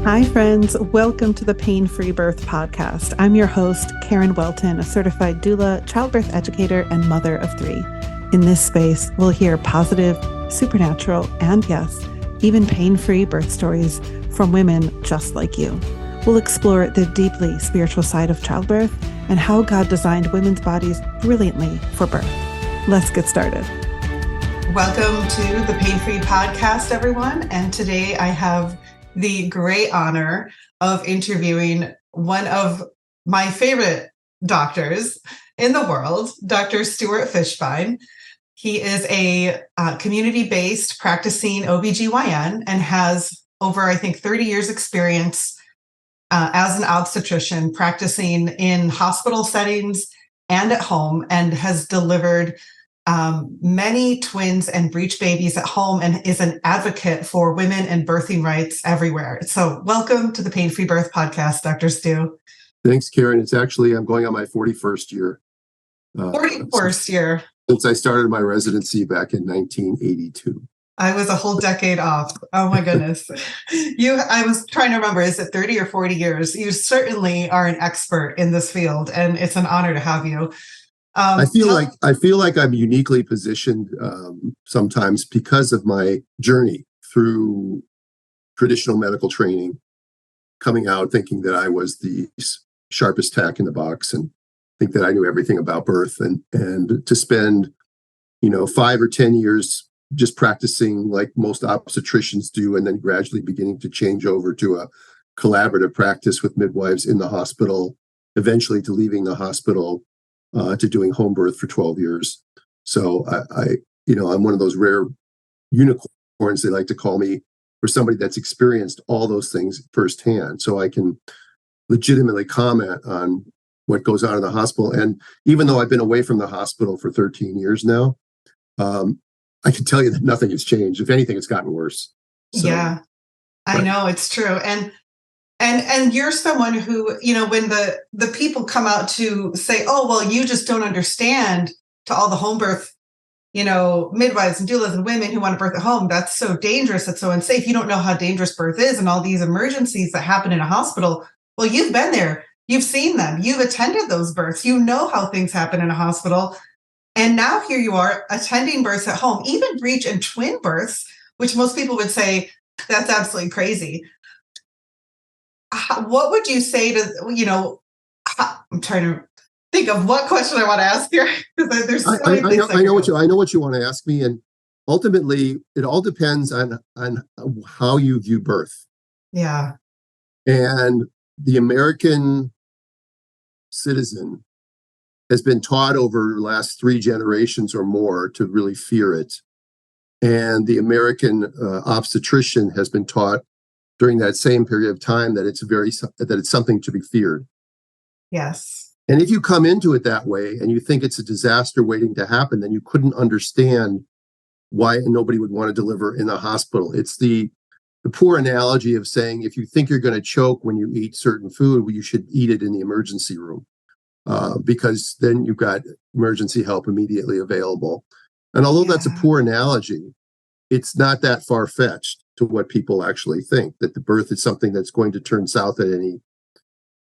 Hi, friends. Welcome to the Pain-Free Birth Podcast. I'm your host, Karen Welton, a certified doula, childbirth educator, and mother of three. In this space, we'll hear positive, supernatural, and yes, even pain-free birth stories from women just like you. We'll explore the deeply spiritual side of childbirth and how God designed women's bodies brilliantly for birth. Let's get started. Welcome to the Pain-Free Podcast, everyone. And today I have the great honor of interviewing one of my favorite doctors in the world, Dr. Stuart Fischbein. He is a community-based practicing OBGYN and has over, I think, 30 years experience as an obstetrician practicing in hospital settings and at home, and has delivered many twins and breech babies at home, and is an advocate for women and birthing rights everywhere. So welcome to the Pain-Free Birth Podcast, Dr. Stu. Thanks, Karen. It's actually, I'm going on my 41st year. 41st year. Since I started my residency back in 1982. I was a whole decade off. Oh my goodness. I was trying to remember, is it 30 or 40 years? You certainly are an expert in this field, and it's an honor to have you. I feel like I'm uniquely positioned sometimes because of my journey through traditional medical training, coming out thinking that I was the sharpest tack in the box and think that I knew everything about birth, and to spend 5 or 10 years just practicing like most obstetricians do, and then gradually beginning to change over to a collaborative practice with midwives in the hospital, eventually to leaving the hospital to doing home birth for 12 years. So I'm one of those rare unicorns, they like to call me, for somebody that's experienced all those things firsthand. So I can legitimately comment on what goes on in the hospital. And even though I've been away from the hospital for 13 years now, I can tell you that nothing has changed. If anything, it's gotten worse. So, yeah, I know, it's true. And you're someone who, when the people come out to say, oh, well, you just don't understand, to all the home birth, midwives and doulas and women who want to birth at home, that's so dangerous, that's so unsafe. You don't know how dangerous birth is and all these emergencies that happen in a hospital. Well, you've been there. You've seen them. You've attended those births. You know how things happen in a hospital. And now here you are attending births at home, even breech and twin births, which most people would say, that's absolutely crazy. What would you say to, I'm trying to think of what question I want to ask here, because there's so many things. I know what you want to ask me, and ultimately it all depends on how you view birth. Yeah. And the American citizen has been taught over the last 3 generations or more to really fear it. And the American obstetrician has been taught during that same period of time that it's something to be feared. Yes. And if you come into it that way and you think it's a disaster waiting to happen, then you couldn't understand why nobody would want to deliver in the hospital. It's the poor analogy of saying, if you think you're going to choke when you eat certain food, well, you should eat it in the emergency room, because then you've got emergency help immediately available. And although that's a poor analogy, it's not that far-fetched to what people actually think, that the birth is something that's going to turn south at any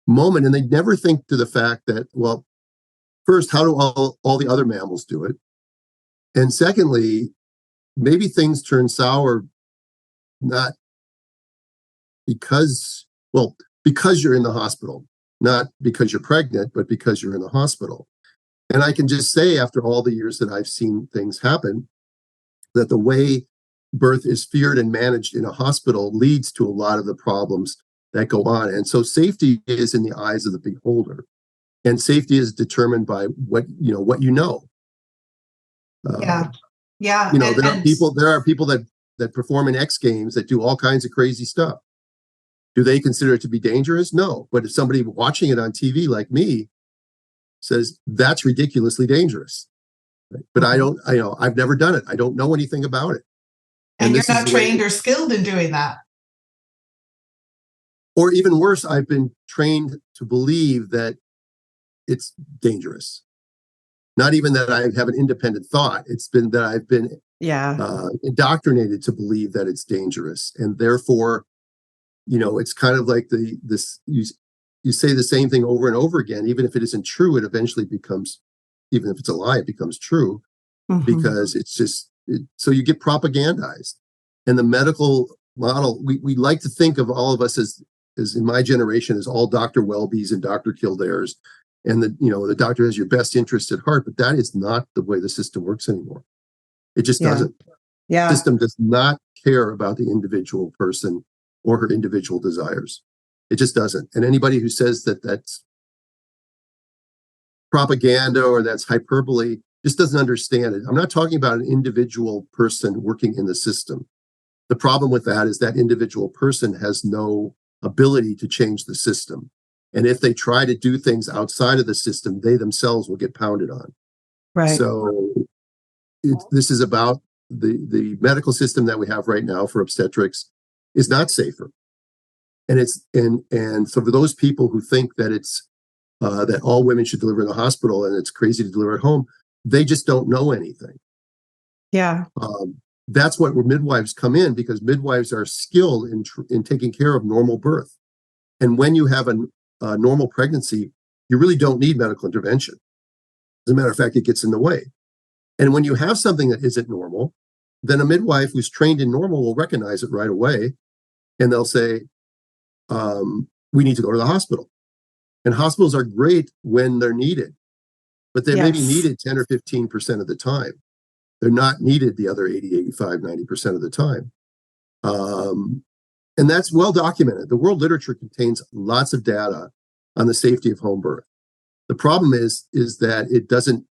moment. And they never think to the fact that, well, first, how do all the other mammals do it? And secondly, maybe things turn sour not because you're in the hospital, not because you're pregnant, but because you're in the hospital. And I can just say, after all the years that I've seen things happen, that the way birth is feared and managed in a hospital leads to a lot of the problems that go on. And so safety is in the eyes of the beholder, and safety is determined by what you know. Yeah. There are people that perform in X Games that do all kinds of crazy stuff. Do they consider it to be dangerous? No. But if somebody watching it on TV like me says that's ridiculously dangerous, right? But I've never done it. I don't know anything about it. And you're not trained or skilled in doing that. Or even worse, I've been trained to believe that it's dangerous. Not even that I have an independent thought. It's been that I've been indoctrinated to believe that it's dangerous. And therefore, it's kind of like you say the same thing over and over again, even if it isn't true, it eventually becomes, even if it's a lie, it becomes true, because it's just, so you get propagandized. And the medical model, we like to think of all of us as in my generation, as all Dr. Welby's and Dr. Kildare's, and the doctor has your best interest at heart, but that is not the way the system works anymore. It just doesn't. Yeah. The system does not care about the individual person or her individual desires. It just doesn't. And anybody who says that that's propaganda or that's hyperbole just doesn't understand it. I'm not talking about an individual person working in the system. The problem with that is that individual person has no ability to change the system. And if they try to do things outside of the system, they themselves will get pounded on. Right. So this is about the medical system that we have right now for obstetrics is not safer. And so for those people who think that it's that all women should deliver in the hospital and it's crazy to deliver at home, they just don't know anything. Yeah. That's where midwives come in, because midwives are skilled in taking care of normal birth. And when you have a normal pregnancy, you really don't need medical intervention. As a matter of fact, it gets in the way. And when you have something that isn't normal, then a midwife who's trained in normal will recognize it right away. And they'll say, we need to go to the hospital. And hospitals are great when they're needed, but they may be needed 10 or 15% of the time. They're not needed the other 80, 85, 90% of the time. And that's well documented. The world literature contains lots of data on the safety of home birth. The problem is that it doesn't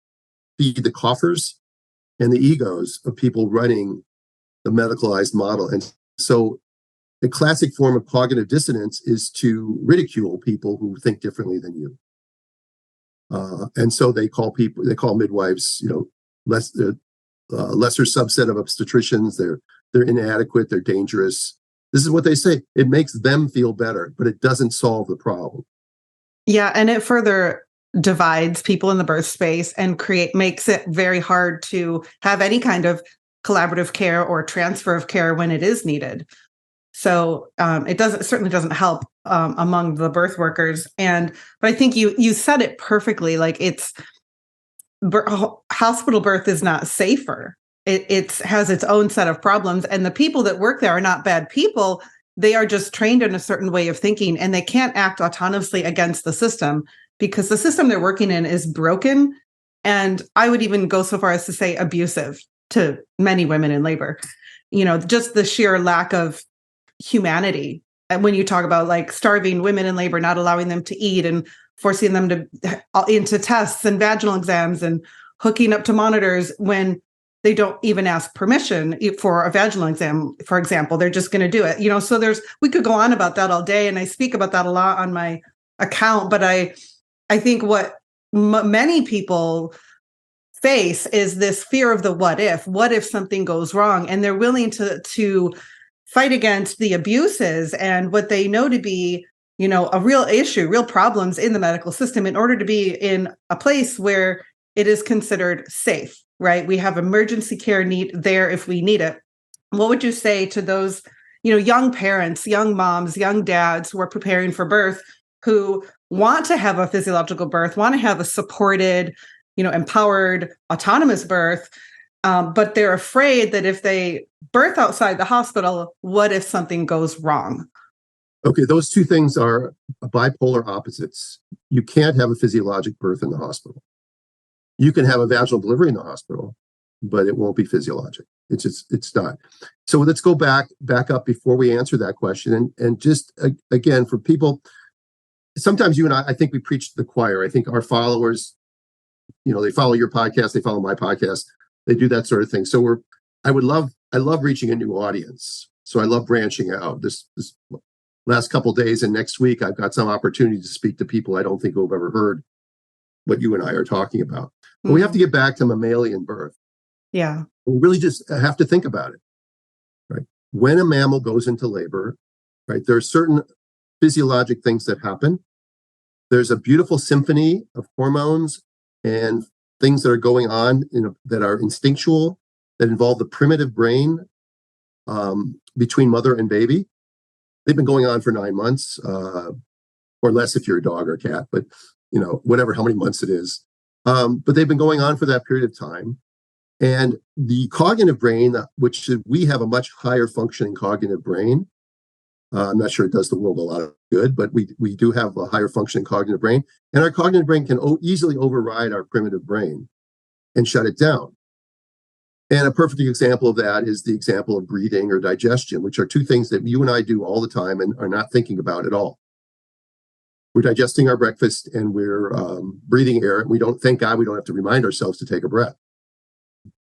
feed the coffers and the egos of people running the medicalized model. And so the classic form of cognitive dissonance is to ridicule people who think differently than you. And so they call midwives, lesser subset of obstetricians. They're inadequate. They're dangerous. This is what they say. It makes them feel better, but it doesn't solve the problem. Yeah, and it further divides people in the birth space and makes it very hard to have any kind of collaborative care or transfer of care when it is needed. So it certainly doesn't help among the birth workers. But I think you said it perfectly. Like hospital birth is not safer. It has its own set of problems, and the people that work there are not bad people. They are just trained in a certain way of thinking, and they can't act autonomously against the system because the system they're working in is broken. And I would even go so far as to say abusive to many women in labor. Just the sheer lack of humanity. And when you talk about like starving women in labor, not allowing them to eat and forcing them into tests and vaginal exams and hooking up to monitors when they don't even ask permission for a vaginal exam, for example, they're just going to do it. So we could go on about that all day. And I speak about that a lot on my account, but I think what many people face is this fear of the what if something goes wrong, and they're willing to fight against the abuses and what they know to be, a real issue, real problems in the medical system in order to be in a place where it is considered safe, right? We have emergency care need there if we need it. What would you say to those, young parents, young moms, young dads who are preparing for birth, who want to have a physiological birth, want to have a supported, empowered, autonomous birth, but they're afraid that if they birth outside the hospital, what if something goes wrong? Okay, those two things are bipolar opposites. You can't have a physiologic birth in the hospital. You can have a vaginal delivery in the hospital, but it won't be physiologic. It's not. So let's go back up before we answer that question. And just again, for people, sometimes you and I think we preach to the choir. I think our followers, they follow your podcast, they follow my podcast, they do that sort of thing. So I love reaching a new audience. So I love branching out. This last couple of days and next week, I've got some opportunity to speak to people I don't think who have ever heard what you and I are talking about. But we have to get back to mammalian birth. Yeah. We really just have to think about it, right? When a mammal goes into labor, right, there are certain physiologic things that happen. There's a beautiful symphony of hormones and things that are going on that are instinctual, that involve the primitive brain between mother and baby. they've been going on for 9 months, or less if you're a dog or a cat, but whatever, how many months it is. But they've been going on for that period of time. And the cognitive brain, which we have a much higher functioning cognitive brain. I'm not sure it does the world a lot of good, but we do have a higher functioning cognitive brain. And our cognitive brain can easily override our primitive brain and shut it down. And a perfect example of that is the example of breathing or digestion, which are two things that you and I do all the time and are not thinking about at all. We're digesting our breakfast and we're breathing air. We don't, thank God, we don't have to remind ourselves to take a breath.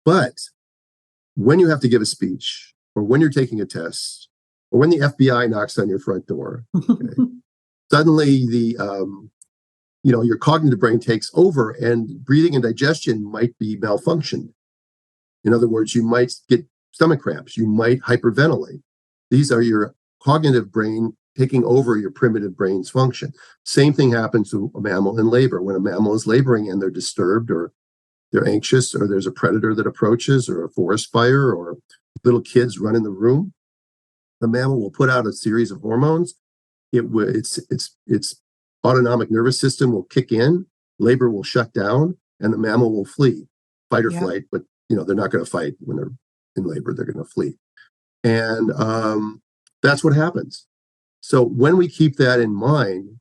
But when you have to give a speech, or when you're taking a test, or when the FBI knocks on your front door, okay, suddenly your cognitive brain takes over, and breathing and digestion might be malfunctioned. In other words, you might get stomach cramps. You might hyperventilate. These are your cognitive brain taking over your primitive brain's function. Same thing happens to a mammal in labor. When a mammal is laboring and they're disturbed, or they're anxious, or there's a predator that approaches, or a forest fire, or little kids run in the room, the mammal will put out a series of hormones. Its autonomic nervous system will kick in, labor will shut down, and the mammal will flee, fight or flight. But they're not going to fight when they're in labor; they're going to flee, and that's what happens. So when we keep that in mind,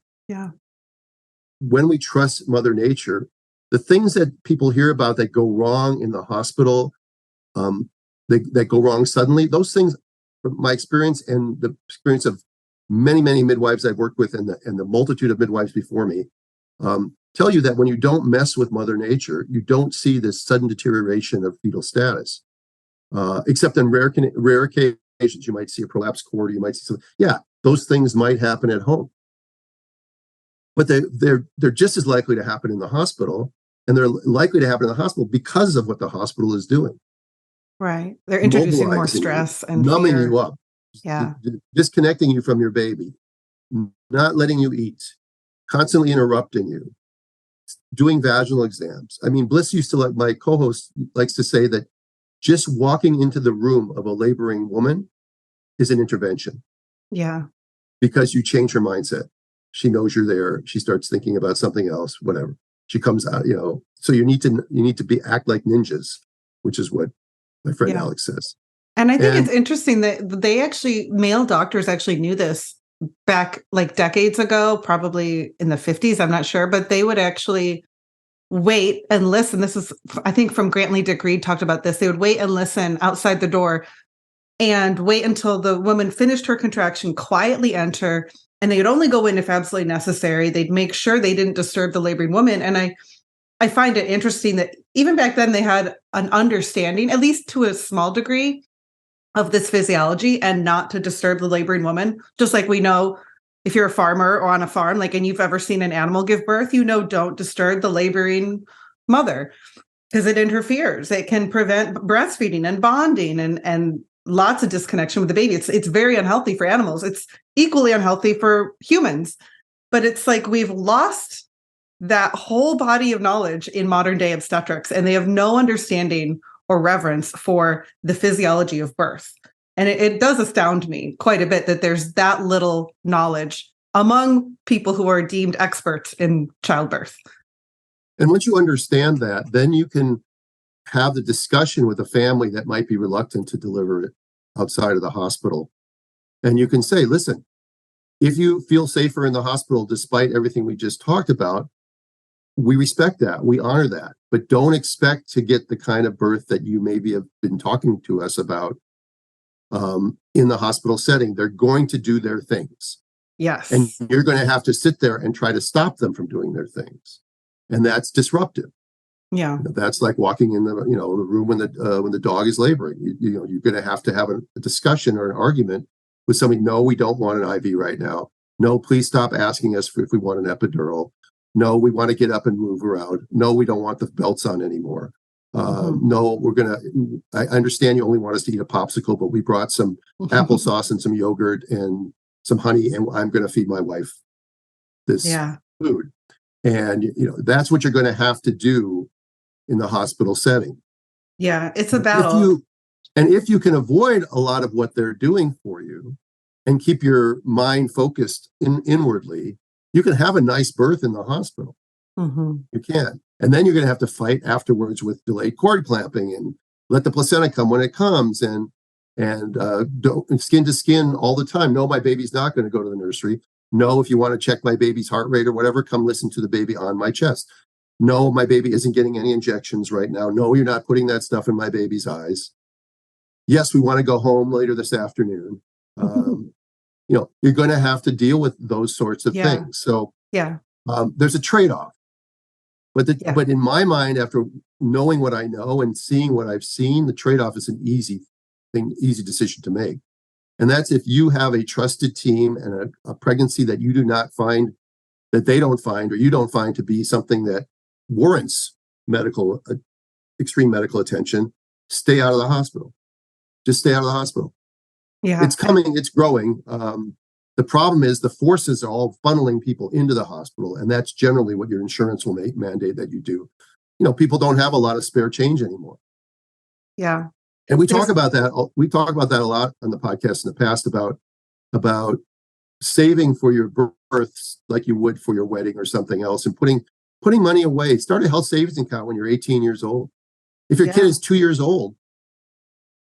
when we trust Mother Nature, the things that people hear about that go wrong in the hospital, that go wrong suddenly, those things, from my experience and the experience of many, many midwives I've worked with, and the multitude of midwives before me, tell you that when you don't mess with Mother Nature, you don't see this sudden deterioration of fetal status. Except in rare occasions, you might see a prolapsed cord, you might see something. Yeah, those things might happen at home. But they're just as likely to happen in the hospital, and they're likely to happen in the hospital because of what the hospital is doing. Right. They're introducing more stress and numbing fear. you up. Yeah. Disconnecting you from your baby, not letting you eat, constantly interrupting you, doing vaginal exams. I mean, Bliss used to, like my co-host likes to say, that just walking into the room of a laboring woman is an intervention. Yeah. Because you change her mindset. She knows you're there. She starts thinking about something else, whatever. She comes out, so you need to act like ninjas, which is what my friend Alex says. And I think it's interesting that male doctors actually knew this back like decades ago, probably in the 50s, I'm not sure, but they would actually wait and listen. This is, I think, from Grantley Dick Reed talked about this. They would wait and listen outside the door and wait until the woman finished her contraction, quietly enter, and they would only go in if absolutely necessary. They'd make sure they didn't disturb the laboring woman. And I find it interesting that even back then they had an understanding, at least to a small degree, of this physiology and not to disturb the laboring woman. Just like we know, if you're a farmer or on a farm, and you've ever seen an animal give birth, don't disturb the laboring mother because it interferes. It can prevent breastfeeding and bonding and lots of disconnection with the baby. It's very unhealthy for animals. It's equally unhealthy for humans. But it's like we've lost that whole body of knowledge in modern day obstetrics, and they have no understanding or reverence for the physiology of birth. And it does astound me quite a bit that there's that little knowledge among people who are deemed experts in childbirth. And once you understand that, then you can have the discussion with a family that might be reluctant to deliver it outside of the hospital. And you can say, listen, if you feel safer in the hospital, despite everything we just talked about, we respect that. We honor that. But don't expect to get the kind of birth that you maybe have been talking to us about in the hospital setting. They're going to do their things. Yes. And you're going to have to sit there and try to stop them from doing their things. And that's disruptive. Yeah. That's like walking in the room when the dog is laboring. You're going to have a discussion or an argument with somebody. No, we don't want an IV right now. No, please stop asking us if we want an epidural. No, we want to get up and move around. No, we don't want the belts on anymore. No, I understand you only want us to eat a popsicle, but we brought some applesauce and some yogurt and some honey, and I'm going to feed my wife this food. And, that's what you're going to have to do in the hospital setting. Yeah, it's a battle. If you can avoid a lot of what they're doing for you, and keep your mind focused inwardly, you can have a nice birth in the hospital. Mm-hmm. You can. And then you're going to have to fight afterwards with delayed cord clamping and let the placenta come when it comes, and don't skin to skin all the time. No, my baby's not going to go to the nursery. No, if you want to check my baby's heart rate or whatever, come listen to the baby on my chest. No, my baby isn't getting any injections right now. No, you're not putting that stuff in my baby's eyes. Yes, we want to go home later this afternoon. You're going to have to deal with those sorts of things. So there's a trade-off. But in my mind, after knowing what I know and seeing what I've seen, the trade-off is an easy decision to make. And that's if you have a trusted team and a pregnancy that you do not find, that they don't find, or you don't find to be something that warrants extreme medical attention, stay out of the hospital. Just stay out of the hospital. Yeah. It's coming, it's growing. The problem is the forces are all funneling people into the hospital, and that's generally what your insurance will mandate that you do. People don't have a lot of spare change anymore. Yeah. And we talk about that. We talk about that a lot on the podcast in the past about saving for your births like you would for your wedding or something else, and putting money away. Start a health savings account when you're 18 years old. If your kid is 2 years old,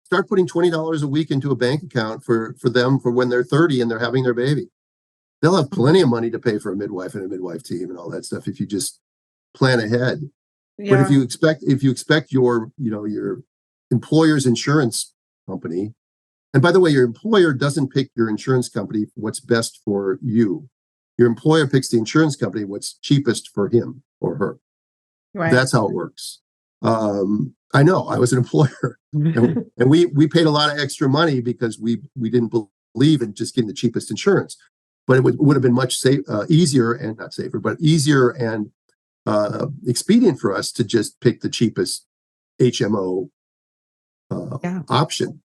start putting $20 a week into a bank account for them for when they're 30 and they're having their baby. They'll have plenty of money to pay for a midwife and a midwife team and all that stuff if you just plan ahead. Yeah. But if you expect your employer's insurance company, and by the way, your employer doesn't pick your insurance company what's best for you. Your employer picks the insurance company what's cheapest for him or her. Right. That's how it works. I know, I was an employer, and we paid a lot of extra money because we didn't believe in just getting the cheapest insurance. But it would have been much easier and expedient for us to just pick the cheapest HMO option.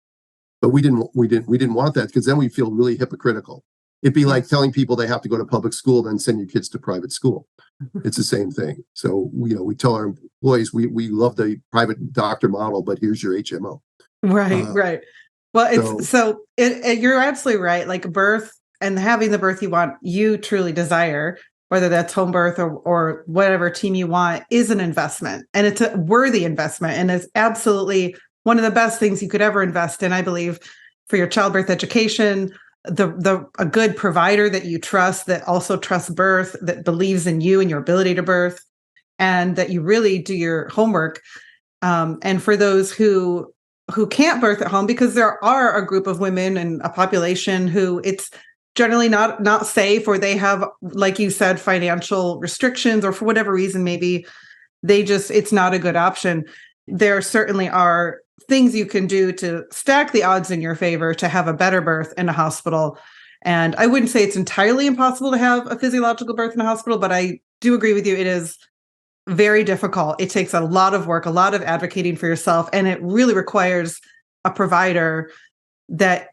But we didn't want that, because then we feel really hypocritical. It'd be like telling people they have to go to public school, then send your kids to private school. It's the same thing. So we tell our employees we love the private doctor model, but here's your HMO. Right. Well, you're absolutely right. Like birth and having the birth you truly desire, whether that's home birth or whatever team you want, is an investment, and it's a worthy investment, and it's absolutely one of the best things you could ever invest in, I believe, for your childbirth education. A good provider that you trust, that also trusts birth, that believes in you and your ability to birth, and that you really do your homework. And for those who can't birth at home, because there are a group of women and a population who it's generally not safe, or they have, like you said, financial restrictions, or for whatever reason, maybe it's not a good option. There certainly are things you can do to stack the odds in your favor to have a better birth in a hospital. And I wouldn't say it's entirely impossible to have a physiological birth in a hospital, but I do agree with you. It is very difficult. It takes a lot of work, a lot of advocating for yourself, and it really requires a provider that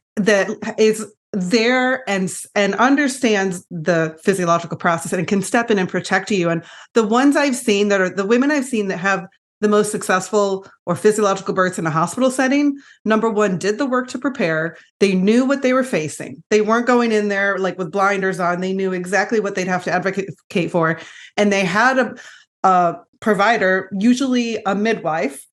is there and understands the physiological process and can step in and protect you. And the ones I've seen that are the women I've seen that have the most successful or physiological births in a hospital setting, number one, did the work to prepare. They knew what they were facing. They weren't going in there like with blinders on. They knew exactly what they'd have to advocate for. And they had a provider, usually a midwife,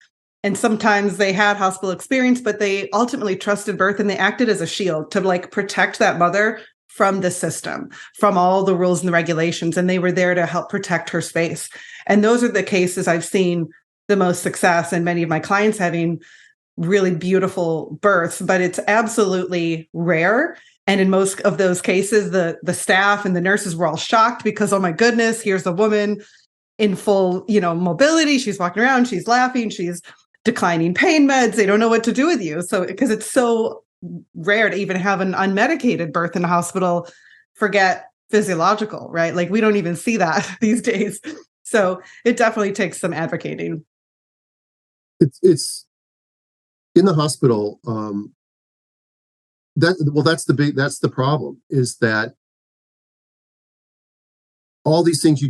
and sometimes they had hospital experience, but they ultimately trusted birth, and they acted as a shield to protect that mother from the system, from all the rules and the regulations. And they were there to help protect her space. And those are the cases I've seen the most success, and many of my clients having really beautiful births, but it's absolutely rare. And in most of those cases, the staff and the nurses were all shocked because, oh my goodness, here's a woman in full, mobility. She's walking around, she's laughing, she's declining pain meds. They don't know what to do with you. So, because it's so rare to even have an unmedicated birth in a hospital, forget physiological, right? Like we don't even see that these days. So it definitely takes some advocating. It's in the hospital. That's the problem, is that all these things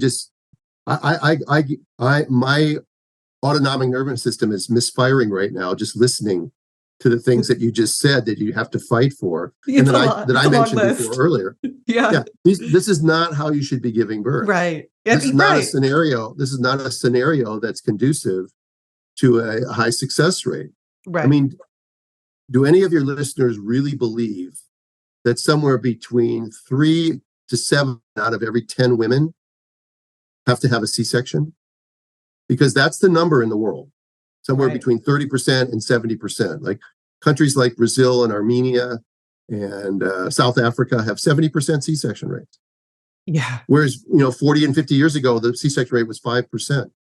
my autonomic nervous system is misfiring right now, just listening to the things that you just said that you have to fight for, It's and a I mentioned long before list. earlier. Yeah. This is not how you should be giving birth. Right. This is not Right. a scenario. This is not a scenario that's conducive to a high success rate. Right. I mean, do any of your listeners really believe that somewhere between 3 to 7 out of every 10 women have to have a C-section? Because that's the number in the world, somewhere between 30% and 70%. Like countries like Brazil and Armenia and South Africa have 70% C-section rates. Yeah. Whereas, 40 and 50 years ago, the C-section rate was 5%.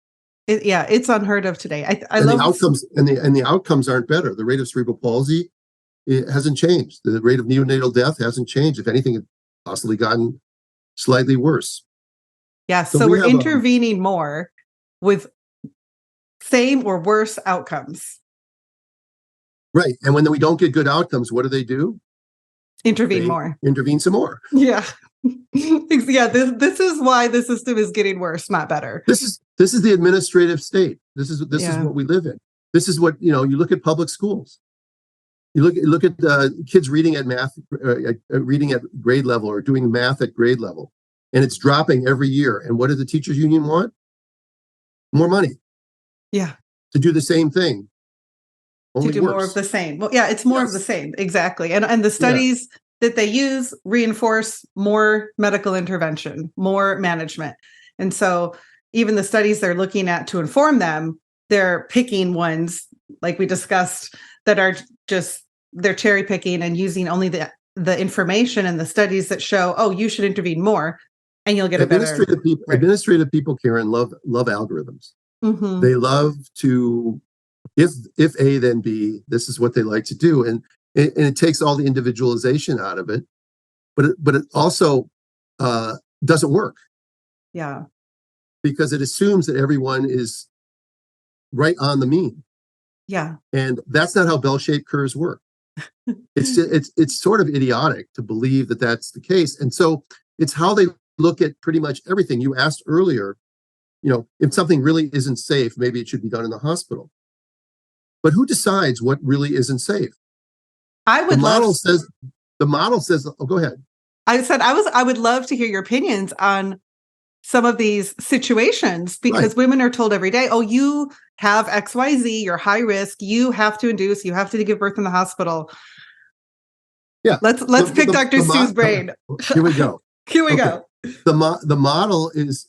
It's unheard of today. I and love the outcomes and the outcomes aren't better. The rate of cerebral palsy, it hasn't changed. The rate of neonatal death hasn't changed. If anything, it's possibly gotten slightly worse. Yeah. So we're intervening more with same or worse outcomes. Right. And when we don't get good outcomes, what do? Intervene more. Intervene some more. Yeah. Yeah. This is why the system is getting worse, not better. This is the administrative state. This is what we live in. This is what, you look at public schools. You look at kids reading at math, reading at grade level or doing math at grade level, and it's dropping every year. And what does the teachers union want? More money. Yeah. To do the same thing. Only to do worse. More of the same. Well, yeah, it's more of the same. Exactly. And the studies that they use reinforce more medical intervention, more management. And so even the studies they're looking at to inform them, they're picking ones like we discussed that are just, they're cherry picking and using only the information and the studies that show, oh, you should intervene more and you'll get a better. Administrative people, Karen, love algorithms. Mm-hmm. They love to, if A, then B, this is what they like to do. And it takes all the individualization out of it, but it also doesn't work. Yeah. Because it assumes that everyone is right on the mean. Yeah. And that's not how bell-shaped curves work. It's sort of idiotic to believe that that's the case. And so it's how they look at pretty much everything. You asked earlier, if something really isn't safe, maybe it should be done in the hospital. But who decides what really isn't safe? The model says, oh, go ahead. I said I would love to hear your opinions on some of these situations because women are told every day, oh, you have XYZ, you're high risk, you have to induce, you have to give birth in the hospital. Yeah. Let's pick Dr. Stu's brain. Here we go. The model is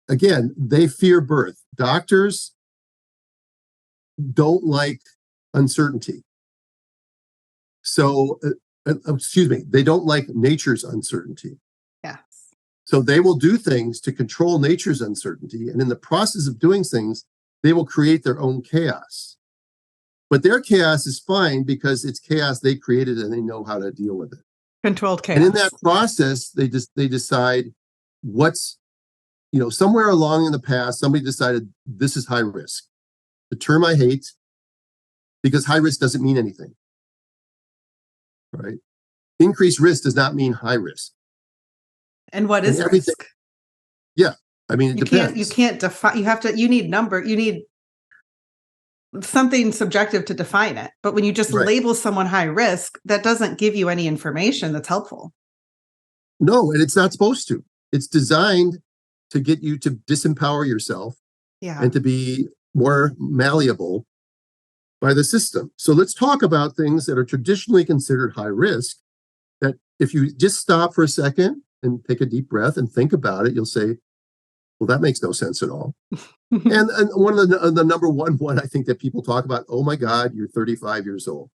again, they fear birth. Doctors don't like uncertainty. So, they don't like nature's uncertainty. Yeah. So they will do things to control nature's uncertainty. And in the process of doing things, they will create their own chaos. But their chaos is fine because it's chaos they created and they know how to deal with it. Controlled chaos. And in that process, they decide what's, somewhere along in the past, somebody decided this is high risk. The term I hate because high risk doesn't mean anything. Right? Increased risk does not mean high risk. And what is risk? Yeah. I mean, it depends. You can't define, you need something subjective to define it. But when you just label someone high risk, that doesn't give you any information that's helpful. No, and it's not supposed to. It's designed to get you to disempower yourself and to be more malleable by the system. So let's talk about things that are traditionally considered high risk, that if you just stop for a second and take a deep breath and think about it, you'll say, well, that makes no sense at all. and one of the number one I think that people talk about, oh my God, you're 35 years old.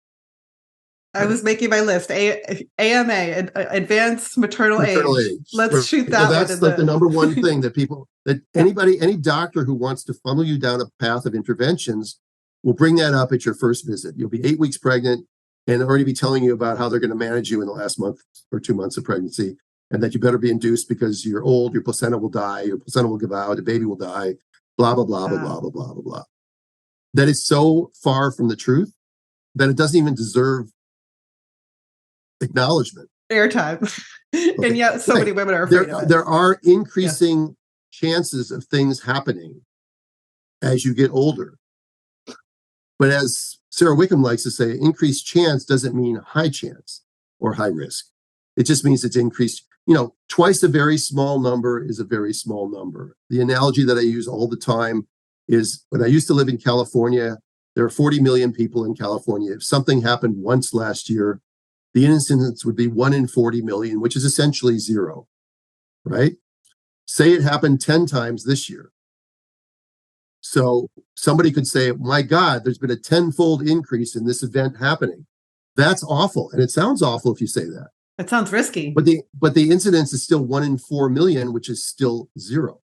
I was making my list. AMA, advanced maternal age. Let's shoot that. That's like the number one thing that any doctor who wants to funnel you down a path of interventions will bring that up at your first visit. You'll be 8 weeks pregnant and already be telling you about how they're going to manage you in the last month or 2 months of pregnancy, and that you better be induced because you're old, your placenta will die, your placenta will give out, the baby will die, blah, blah, blah, blah, blah, blah, blah, blah, blah. That is so far from the truth that it doesn't even deserve acknowledgement. Airtime. Okay. And yet so many women are afraid of it. There are increasing chances of things happening as you get older. But as Sarah Wickham likes to say increased chance doesn't mean high chance or high risk. It just means it's increased. Twice a very small number is a very small number. The analogy that I use all the time is when I used to live in California, there are 40 million people in California. If something happened once last year, the incidence would be 1 in 40 million, which is essentially zero, right? Say it happened 10 times this year. So somebody could say, my God, there's been a 10-fold increase in this event happening. That's awful. And it sounds awful if you say that. It sounds risky. But the incidence is still 1 in 4 million, which is still zero.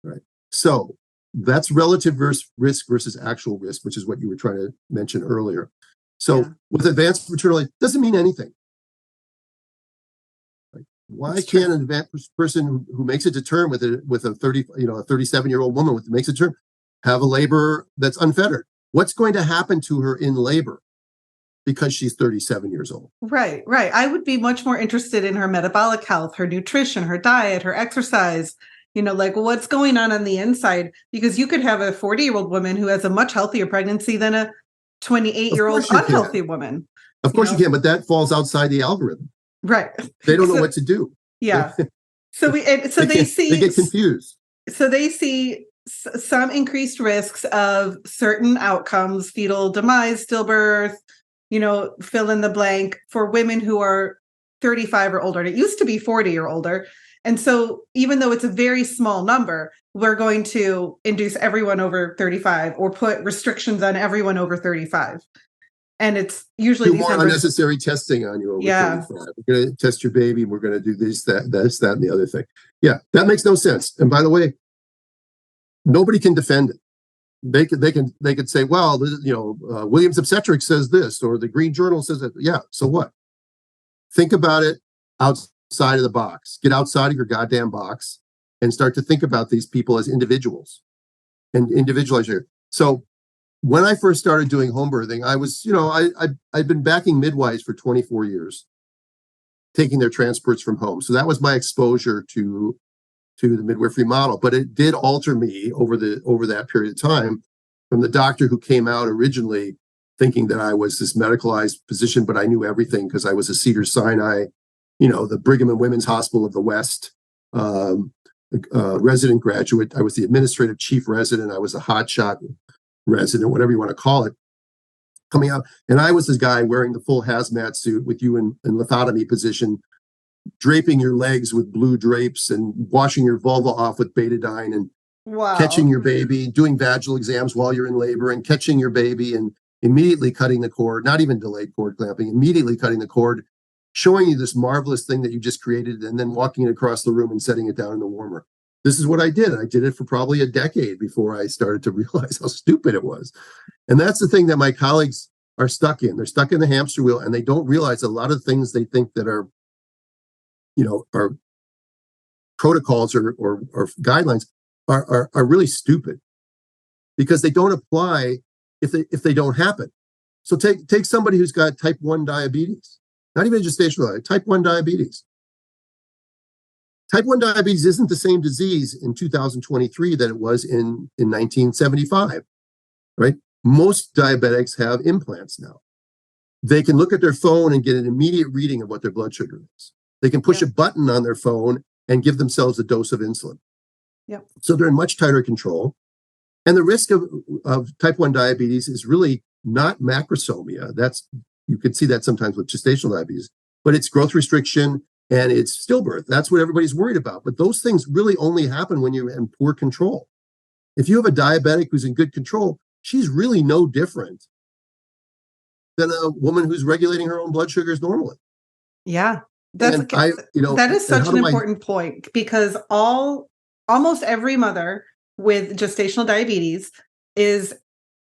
Right. So that's relative risk versus actual risk, which is what you were trying to mention earlier. So with advanced maternal age, doesn't mean anything. Right? Why can't an advanced person who makes it to term with a 37-year-old woman who makes it to term have a labor that's unfettered? What's going to happen to her in labor because she's 37 years old? Right. I would be much more interested in her metabolic health, her nutrition, her diet, her exercise, what's going on the inside, because you could have a 40-year-old woman who has a much healthier pregnancy than a 28-year-old unhealthy woman. Of course you can, but that falls outside the algorithm. Right. They don't know what to do. Yeah. They get confused. So they see some increased risks of certain outcomes, fetal demise, stillbirth, fill in the blank, for women who are 35 or older. And it used to be 40 or older. And so even though it's a very small number, we're going to induce everyone over 35 or put restrictions on everyone over 35. And it's usually do more unnecessary testing on you over 35. We're going to test your baby. We're going to do this, that, and the other thing. Yeah, that makes no sense. And by the way, nobody can defend it. They could say, well, Williams Obstetrics says this, or the Green Journal says that. Yeah, so what? Think about it outside of the box. Get outside of your goddamn box and start to think about these people as individuals and individualize your. So when I first started doing home birthing, I was, I'd been backing midwives for 24 years, taking their transports from home. So that was my exposure to the midwifery model. But it did alter me over that period of time, from the doctor who came out originally thinking that I was this medicalized physician, but I knew everything because I was a Cedars-Sinai, the Brigham and Women's Hospital of the West resident graduate. I was the administrative chief resident. I was a hotshot resident, whatever you want to call it, coming out. And I was this guy wearing the full hazmat suit with you in lithotomy position, draping your legs with blue drapes and washing your vulva off with betadine and catching your baby, doing vaginal exams while you're in labor and catching your baby and immediately cutting the cord, not even delayed cord clamping, immediately cutting the cord, showing you this marvelous thing that you just created and then walking it across the room and setting it down in the warmer. This is what I did. I did it for probably a decade before I started to realize how stupid it was. And that's the thing that my colleagues are stuck in. They're stuck in the hamster wheel, and they don't realize a lot of things they think that are protocols or guidelines are really stupid because they don't apply if they don't happen. So take somebody who's got type 1 diabetes, not even gestational, type 1 diabetes. Type 1 diabetes isn't the same disease in 2023 that it was in 1975, right? Most diabetics have implants now. They can look at their phone and get an immediate reading of what their blood sugar is. They can push a button on their phone and give themselves a dose of insulin. Yep. So they're in much tighter control. And the risk of type 1 diabetes is really not macrosomia. You can see that sometimes with gestational diabetes, but it's growth restriction and it's stillbirth. That's what everybody's worried about. But those things really only happen when you're in poor control. If you have a diabetic who's in good control, she's really no different than a woman who's regulating her own blood sugars normally. Yeah. That is such an important point, because almost every mother with gestational diabetes is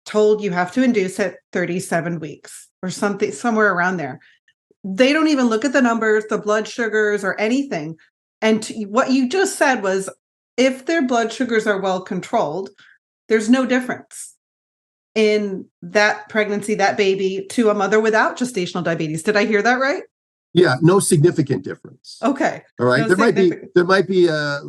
told you have to induce at 37 weeks or something, somewhere around there. They don't even look at the numbers, the blood sugars or anything. And what you just said was, if their blood sugars are well controlled, there's no difference in that pregnancy, that baby, to a mother without gestational diabetes. Did I hear that right? Yeah, no significant difference. Okay. All right. There might be a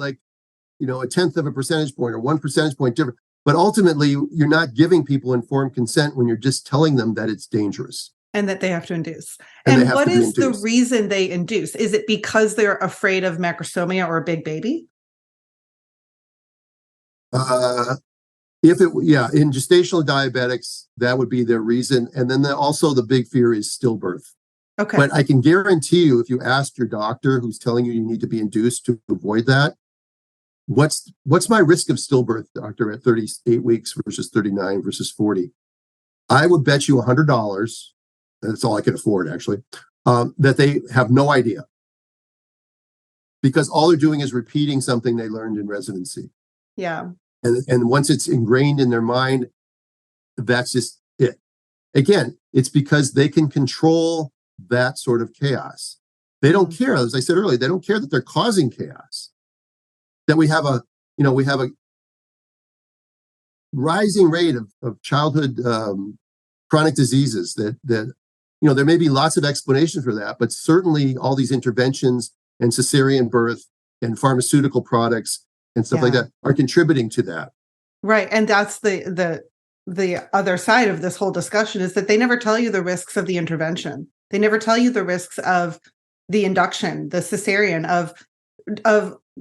1/10 of a percentage point or 1 percentage point difference, But ultimately, you're not giving people informed consent when you're just telling them that it's dangerous. And that they have to induce. And And what is the reason they induce? Is it because they're afraid of macrosomia or a big baby? In gestational diabetics, that would be their reason. And then also the big fear is stillbirth. Okay. But I can guarantee you, if you ask your doctor who's telling you need to be induced to avoid that, what's my risk of stillbirth, doctor, at 38 weeks versus 39 versus 40? I would bet you $100, that's all I can afford actually, that they have no idea. Because all they're doing is repeating something they learned in residency. Yeah. And once it's ingrained in their mind, that's just it. Again, it's because they can control that sort of chaos. They don't care, as I said earlier, they don't care that they're causing chaos. That we have a rising rate of childhood chronic diseases that there may be lots of explanations for that, but certainly all these interventions and cesarean birth and pharmaceutical products and stuff like that are contributing to that. Right. And that's the other side of this whole discussion, is that they never tell you the risks of the intervention. They never tell you the risks of the induction, the cesarean, of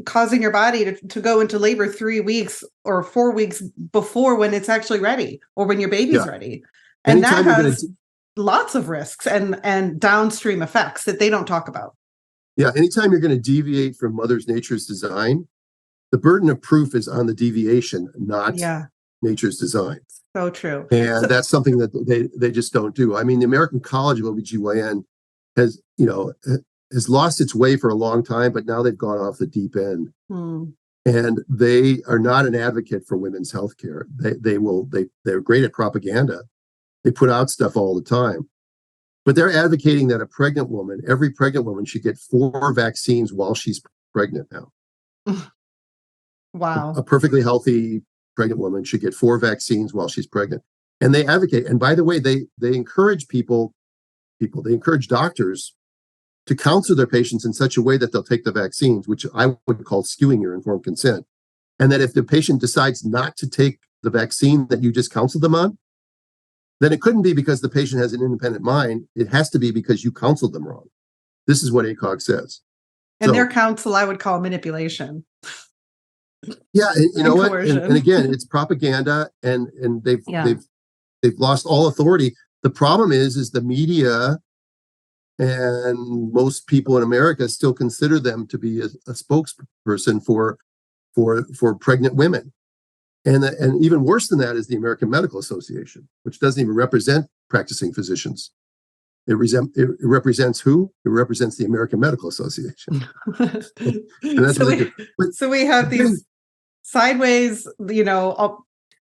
causing your body to go into labor 3 weeks or 4 weeks before when it's actually ready, or when your baby's ready. And Anytime that has lots of risks and downstream effects that they don't talk about. Yeah. Anytime you're going to deviate from Mother Nature's design, the burden of proof is on the deviation, not nature's design. So true. And that's something that they just don't do. I mean, the American College of OBGYN has lost its way for a long time, but now they've gone off the deep end. And they are not an advocate for women's health care. They're great at propaganda. They put out stuff all the time. But they're advocating that every pregnant woman should get 4 vaccines while she's pregnant now. Wow. A perfectly healthy pregnant woman should get 4 vaccines while she's pregnant. And they advocate. And by the way, they encourage they encourage doctors to counsel their patients in such a way that they'll take the vaccines, which I would call skewing your informed consent. And that if the patient decides not to take the vaccine that you just counseled them on, then it couldn't be because the patient has an independent mind. It has to be because you counseled them wrong. This is what ACOG says. And their counsel, I would call manipulation. Yeah, you know what? And again, it's propaganda, and they've lost all authority. The problem is the media and most people in America still consider them to be a spokesperson for pregnant women. And even worse than that is the American Medical Association, which doesn't even represent practicing physicians. It represents who? It represents the American Medical Association. And that's so we have these sideways,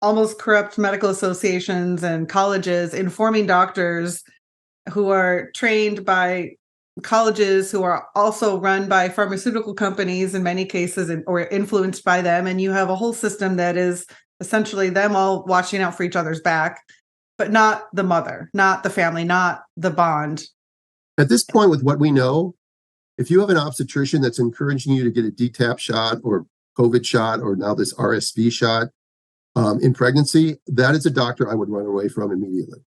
almost corrupt medical associations and colleges informing doctors who are trained by colleges who are also run by pharmaceutical companies in many cases, or influenced by them. And you have a whole system that is essentially them all watching out for each other's back, but not the mother, not the family, not the bond. At this point, with what we know, if you have an obstetrician that's encouraging you to get a DTaP shot or COVID shot, or now this RSV shot in pregnancy, that is a doctor I would run away from immediately,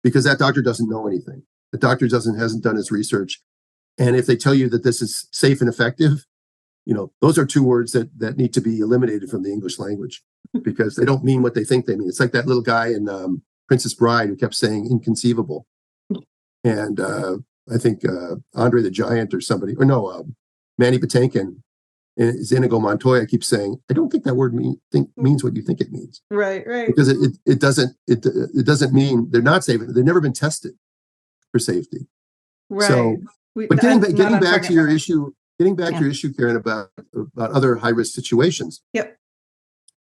because that doctor doesn't know anything. The doctor hasn't done his research. And if they tell you that this is safe and effective, those are 2 words that need to be eliminated from the English language, because they don't mean what they think they mean. It's like that little guy in Princess Bride who kept saying inconceivable. And I think Andre the Giant or somebody, Manny Patinkin, is Inigo Montoya keeps saying, I don't think that word means what you think it means. Right. Because it doesn't mean they're not safe. They've never been tested for safety. Right. So, but getting back to your issue, Karen, about other high risk situations. Yep.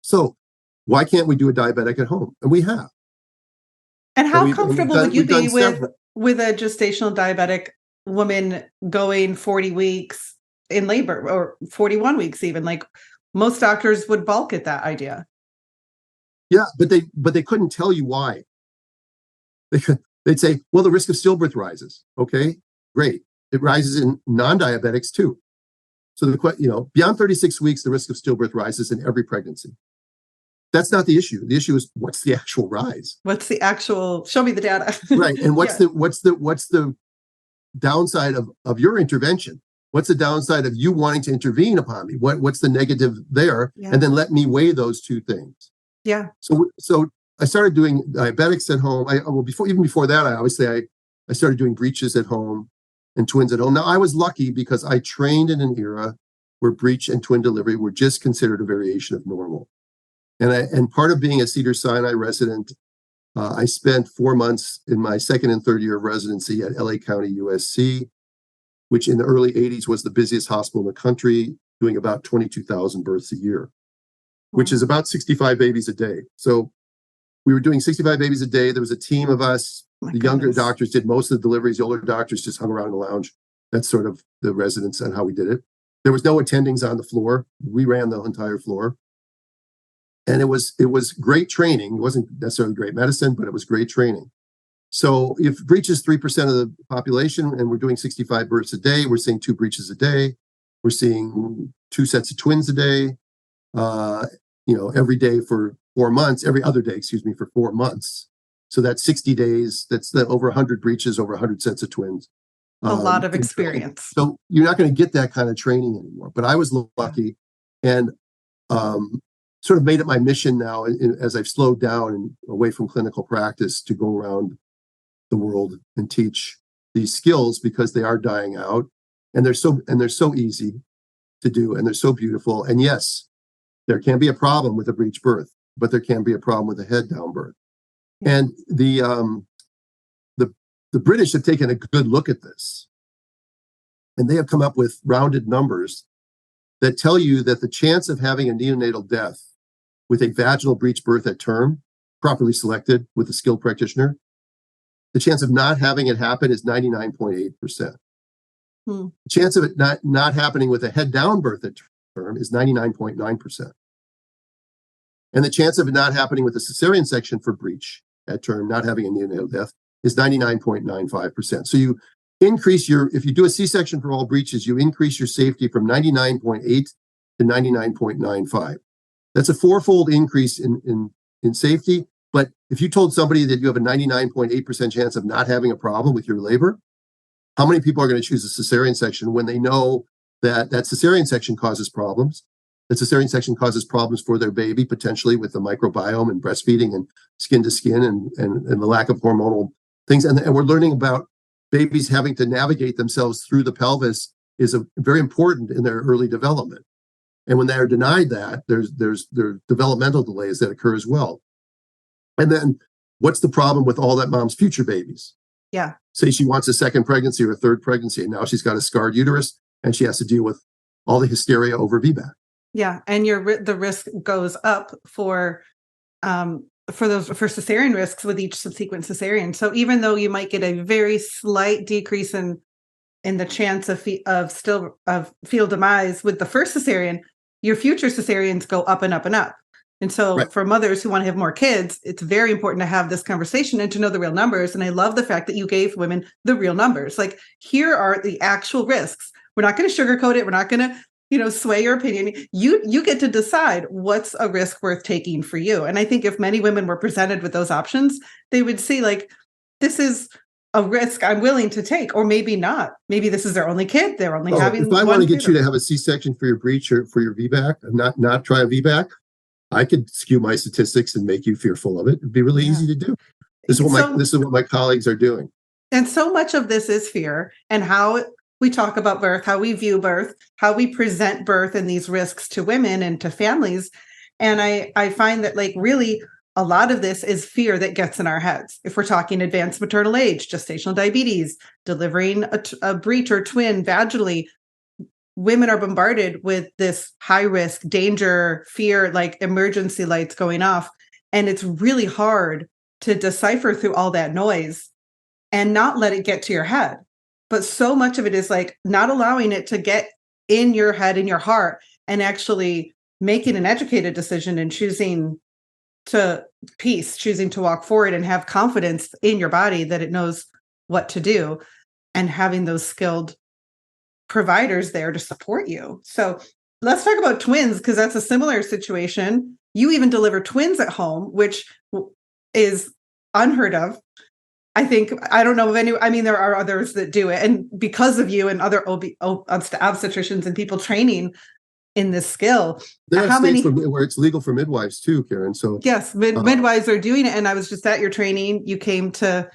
So why can't we do a diabetic at home? And we have. And how comfortable would you be with a gestational diabetic woman going 40 weeks in labor, or 41 weeks even? Like, most doctors would balk at that idea. Yeah, but they couldn't tell you why. They'd say, well, the risk of stillbirth rises. Okay, great. It rises in non-diabetics too. So beyond 36 weeks, the risk of stillbirth rises in every pregnancy. That's not the issue. The issue is what's the actual rise? What's the actual, show me the data. Right. And what's Yeah. the downside of your intervention? What's the downside of you wanting to intervene upon me? What's the negative there? Yeah. And then let me weigh those two things. Yeah. So I started doing diabetics at home. Even before that, I started doing breeches at home and twins at home. Now I was lucky because I trained in an era where breech and twin delivery were just considered a variation of normal. And part of being a Cedars-Sinai resident, I spent 4 months in my second and third year of residency at LA County USC, which in the early 80s was the busiest hospital in the country, doing about 22,000 births a year, which is about 65 babies a day. So we were doing 65 babies a day. There was a team of us. The younger doctors did most of the deliveries. The older doctors just hung around in the lounge. That's sort of the residence and how we did it. There was no attendings on the floor. We ran the entire floor. And it was great training. It wasn't necessarily great medicine, but it was great training. So if breech is 3% of the population and we're doing 65 births a day, we're seeing 2 breeches a day. We're seeing 2 sets of twins a day, every day for 4 months, every other day, for 4 months. So that's 60 days. That's over 100 breeches, over 100 sets of twins. A lot of experience. So you're not going to get that kind of training anymore. But I was lucky and sort of made it my mission now, as I've slowed down and away from clinical practice, to go around the world and teach these skills because they are dying out, and they're so easy to do, and they're so beautiful. And yes, there can be a problem with a breech birth, but there can be a problem with a head down birth. And the British have taken a good look at this, and they have come up with rounded numbers that tell you that the chance of having a neonatal death with a vaginal breech birth at term, properly selected with a skilled practitioner, the chance of not having it happen is 99.8%. The chance of it not happening with a head down birth at term is 99.9%. And the chance of it not happening with a cesarean section for breech at term, not having a neonatal death, is 99.95%. So you increase if you do a C-section for all breeches, you increase your safety from 99.8 to 99.95. That's a 4-fold increase in safety. But if you told somebody that you have a 99.8% chance of not having a problem with your labor, how many people are going to choose a cesarean section when they know that cesarean section causes problems? The cesarean section causes problems for their baby, potentially with the microbiome and breastfeeding and skin to skin and the lack of hormonal things. And we're learning about babies having to navigate themselves through the pelvis is very important in their early development. And when they are denied that, there are developmental delays that occur as well. And then what's the problem with all that mom's future babies? Yeah. Say she wants a second pregnancy or a third pregnancy, and now she's got a scarred uterus and she has to deal with all the hysteria over VBAC. Yeah. And the risk goes up for cesarean risks with each subsequent cesarean. So even though you might get a very slight decrease in the chance of fetal demise with the first cesarean, your future cesareans go up and up and up. And so For mothers who want to have more kids, it's very important to have this conversation and to know the real numbers. And I love the fact that you gave women the real numbers. Like, here are the actual risks. We're not going to sugarcoat it. We're not going to, sway your opinion. You get to decide what's a risk worth taking for you. And I think if many women were presented with those options, they would see, like, this is a risk I'm willing to take, or maybe not. Maybe this is their only kid. They're only having. If I want to get you to have a C-section for your breech or for your VBAC, and not try a VBAC, I could skew my statistics and make you fearful of it. It'd be really easy to do. This is what my colleagues are doing. And so much of this is fear, and how we talk about birth, how we view birth, how we present birth and these risks to women and to families. And I find that, like, really a lot of this is fear that gets in our heads. If we're talking advanced maternal age, gestational diabetes, delivering a breech or twin vaginally, women are bombarded with this high risk, danger, fear, like emergency lights going off. And it's really hard to decipher through all that noise and not let it get to your head. But so much of it is like not allowing it to get in your head, in your heart, and actually making an educated decision and choosing to walk forward and have confidence in your body that it knows what to do, and having those skilled providers there to support you. So let's talk about twins, because that's a similar situation. you even deliver twins at home, which is unheard of. I think, I don't know of any, I mean, there are others that do it. And because of you and other obstetricians and people training in this skill, there are states where it's legal for midwives too, Karen. So yes, midwives are doing it. And I was just at your training. You came to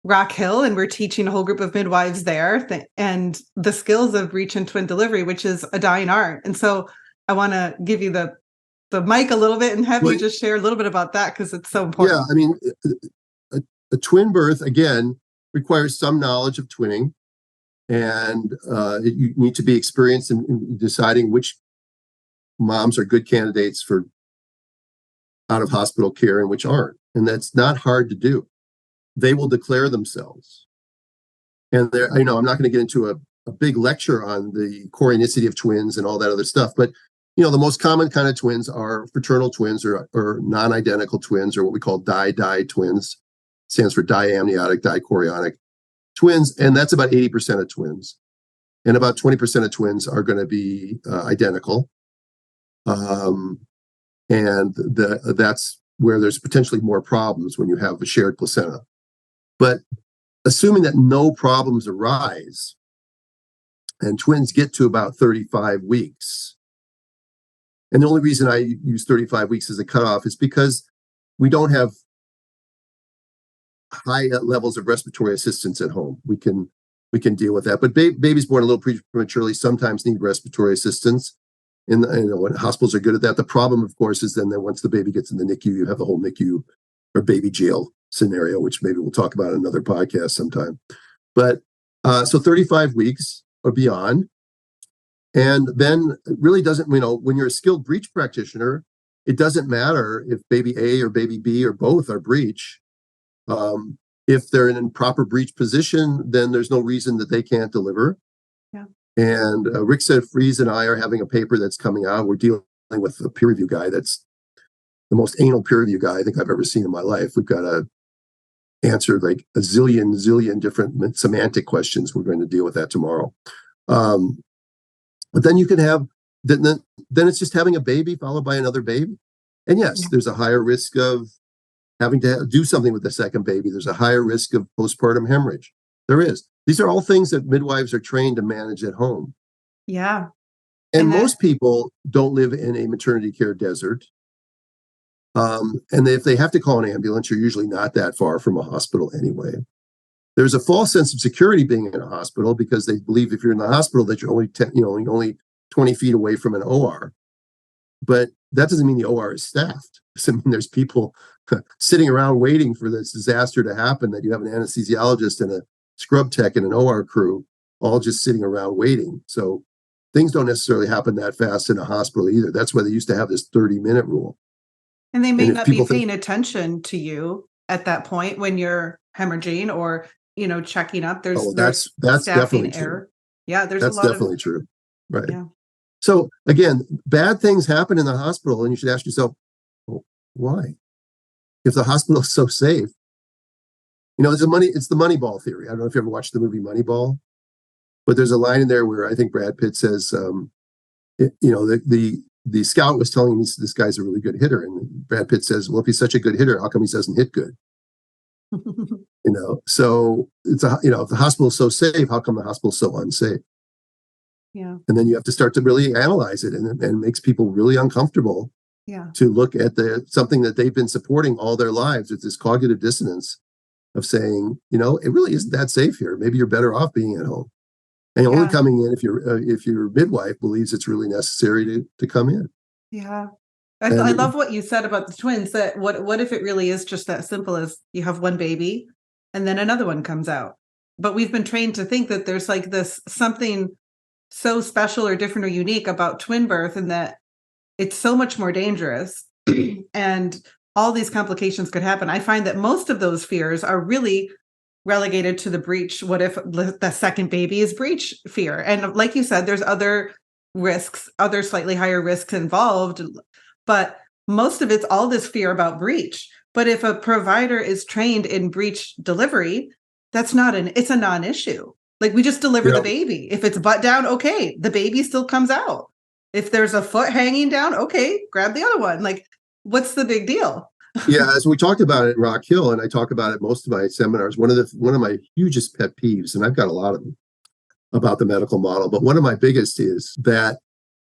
Rock Hill and we're teaching a whole group of midwives there and the skills of breech and twin delivery, which is a dying art. And so I want to give you the mic a little bit and have you just share a little bit about that because it's so important. Yeah, I mean, a twin birth, again, requires some knowledge of twinning, and you need to be experienced in deciding which moms are good candidates for out-of-hospital care and which aren't. And that's not hard to do. They will declare themselves. And I'm not going to get into a big lecture on the chorionicity of twins and all that other stuff, but the most common kind of twins are fraternal twins or non-identical twins, or what we call di-di twins. It stands for diamniotic, dichorionic twins, and that's about 80% of twins. And about 20% of twins are going to be identical. And that's where there's potentially more problems when you have a shared placenta. But assuming that no problems arise, and twins get to about 35 weeks, and the only reason I use 35 weeks as a cutoff is because we don't have high levels of respiratory assistance at home. We can deal with that. But babies born a little prematurely sometimes need respiratory assistance. And when hospitals are good at that. The problem, of course, is then that once the baby gets in the NICU, you have the whole NICU or baby jail scenario, which maybe we'll talk about in another podcast sometime. But so 35 weeks or beyond. And then it really doesn't, when you're a skilled breech practitioner, it doesn't matter if baby A or baby B or both are breech. If they're in proper breech position, then there's no reason that they can't deliver. Yeah. And Rick Fries and I are having a paper that's coming out. We're dealing with a peer review guy that's the most anal peer review guy I think I've ever seen in my life. We've got to answer like a zillion different semantic questions. We're going to deal with that tomorrow. But then you can have, then it's just having a baby followed by another baby. And yes, there's a higher risk of having to do something with the second baby. There's a higher risk of postpartum hemorrhage. There is. These are all things that midwives are trained to manage at home. Yeah. And most people don't live in a maternity care desert. And if they have to call an ambulance, you're usually not that far from a hospital anyway. There's a false sense of security being in a hospital because they believe if you're in the hospital that you're only 20 feet away from an OR. But that doesn't mean the OR is staffed. It doesn't mean there's people sitting around waiting for this disaster to happen, that you have an anesthesiologist and a scrub tech and an OR crew all just sitting around waiting. So things don't necessarily happen that fast in a hospital either. That's why they used to have this 30-minute rule. And they may not be paying attention to you at that point when you're hemorrhaging or, checking up. That's definitely error. True. Yeah, that's definitely true. Right. Yeah. So again, bad things happen in the hospital, and you should ask yourself, well, why? If the hospital is so safe, it's the Moneyball theory. I don't know if you ever watched the movie Moneyball, but there's a line in there where I think Brad Pitt says, the scout was telling him this guy's a really good hitter, and Brad Pitt says, well, if he's such a good hitter, how come he doesn't hit good? So it's if the hospital is so safe, how come the hospital is so unsafe? Yeah. And then you have to start to really analyze it, and it makes people really uncomfortable. Yeah. To look at something that they've been supporting all their lives. It's this cognitive dissonance of saying, it really isn't that safe here. Maybe you're better off being at home, and only coming in if your midwife believes it's really necessary to come in. Yeah. I love what you said about the twins, that what if it really is just that simple as you have one baby and then another one comes out. But we've been trained to think that there's like this something so special or different or unique about twin birth, and that it's so much more dangerous and all these complications could happen. I find that most of those fears are really relegated to the breech. What if the second baby is breech fear? And like you said, there's other risks, other slightly higher risks involved, but most of it's all this fear about breech. But if a provider is trained in breech delivery, it's a non-issue. Like we just deliver the baby. If it's butt down, okay, the baby still comes out. If there's a foot hanging down, okay, grab the other one. Like what's the big deal? Yeah, as we talked about it at Rock Hill, and I talk about it most of my seminars, one of my hugest pet peeves, and I've got a lot of them about the medical model, but one of my biggest is that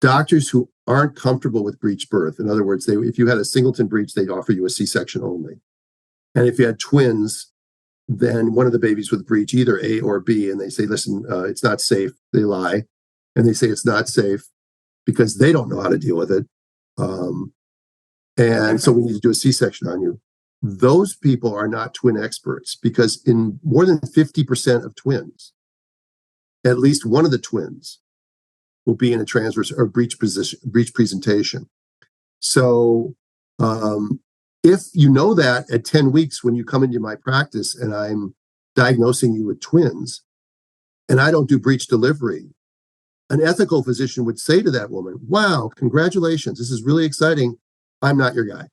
doctors who aren't comfortable with breech birth, in other words, if you had a singleton breech, they'd offer you a C-section only. And if you had twins, then one of the babies with breech, either A or B, and they say, listen, it's not safe. They lie. And they say it's not safe because they don't know how to deal with it. And so we need to do a C-section on you. Those people are not twin experts, because in more than 50% of twins, at least one of the twins will be in a transverse or breech presentation. So if you know that at 10 weeks when you come into my practice and I'm diagnosing you with twins and I don't do breech delivery, an ethical physician would say to that woman, wow, congratulations, this is really exciting. I'm not your guy.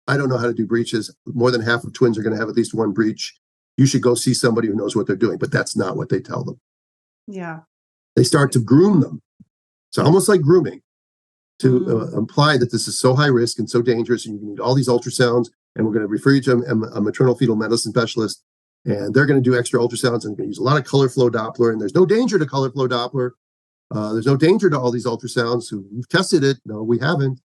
I don't know how to do breeches. More than half of twins are going to have at least one breech. You should go see somebody who knows what they're doing. But that's not what they tell them. Yeah. They start to groom them. It's almost like grooming, to imply that this is so high risk and so dangerous, and you need all these ultrasounds, and we're going to refer you to a maternal fetal medicine specialist, and they're going to do extra ultrasounds and going to use a lot of color flow Doppler, and there's no danger to color flow Doppler. There's no danger to all these ultrasounds. We've tested it. No, we haven't.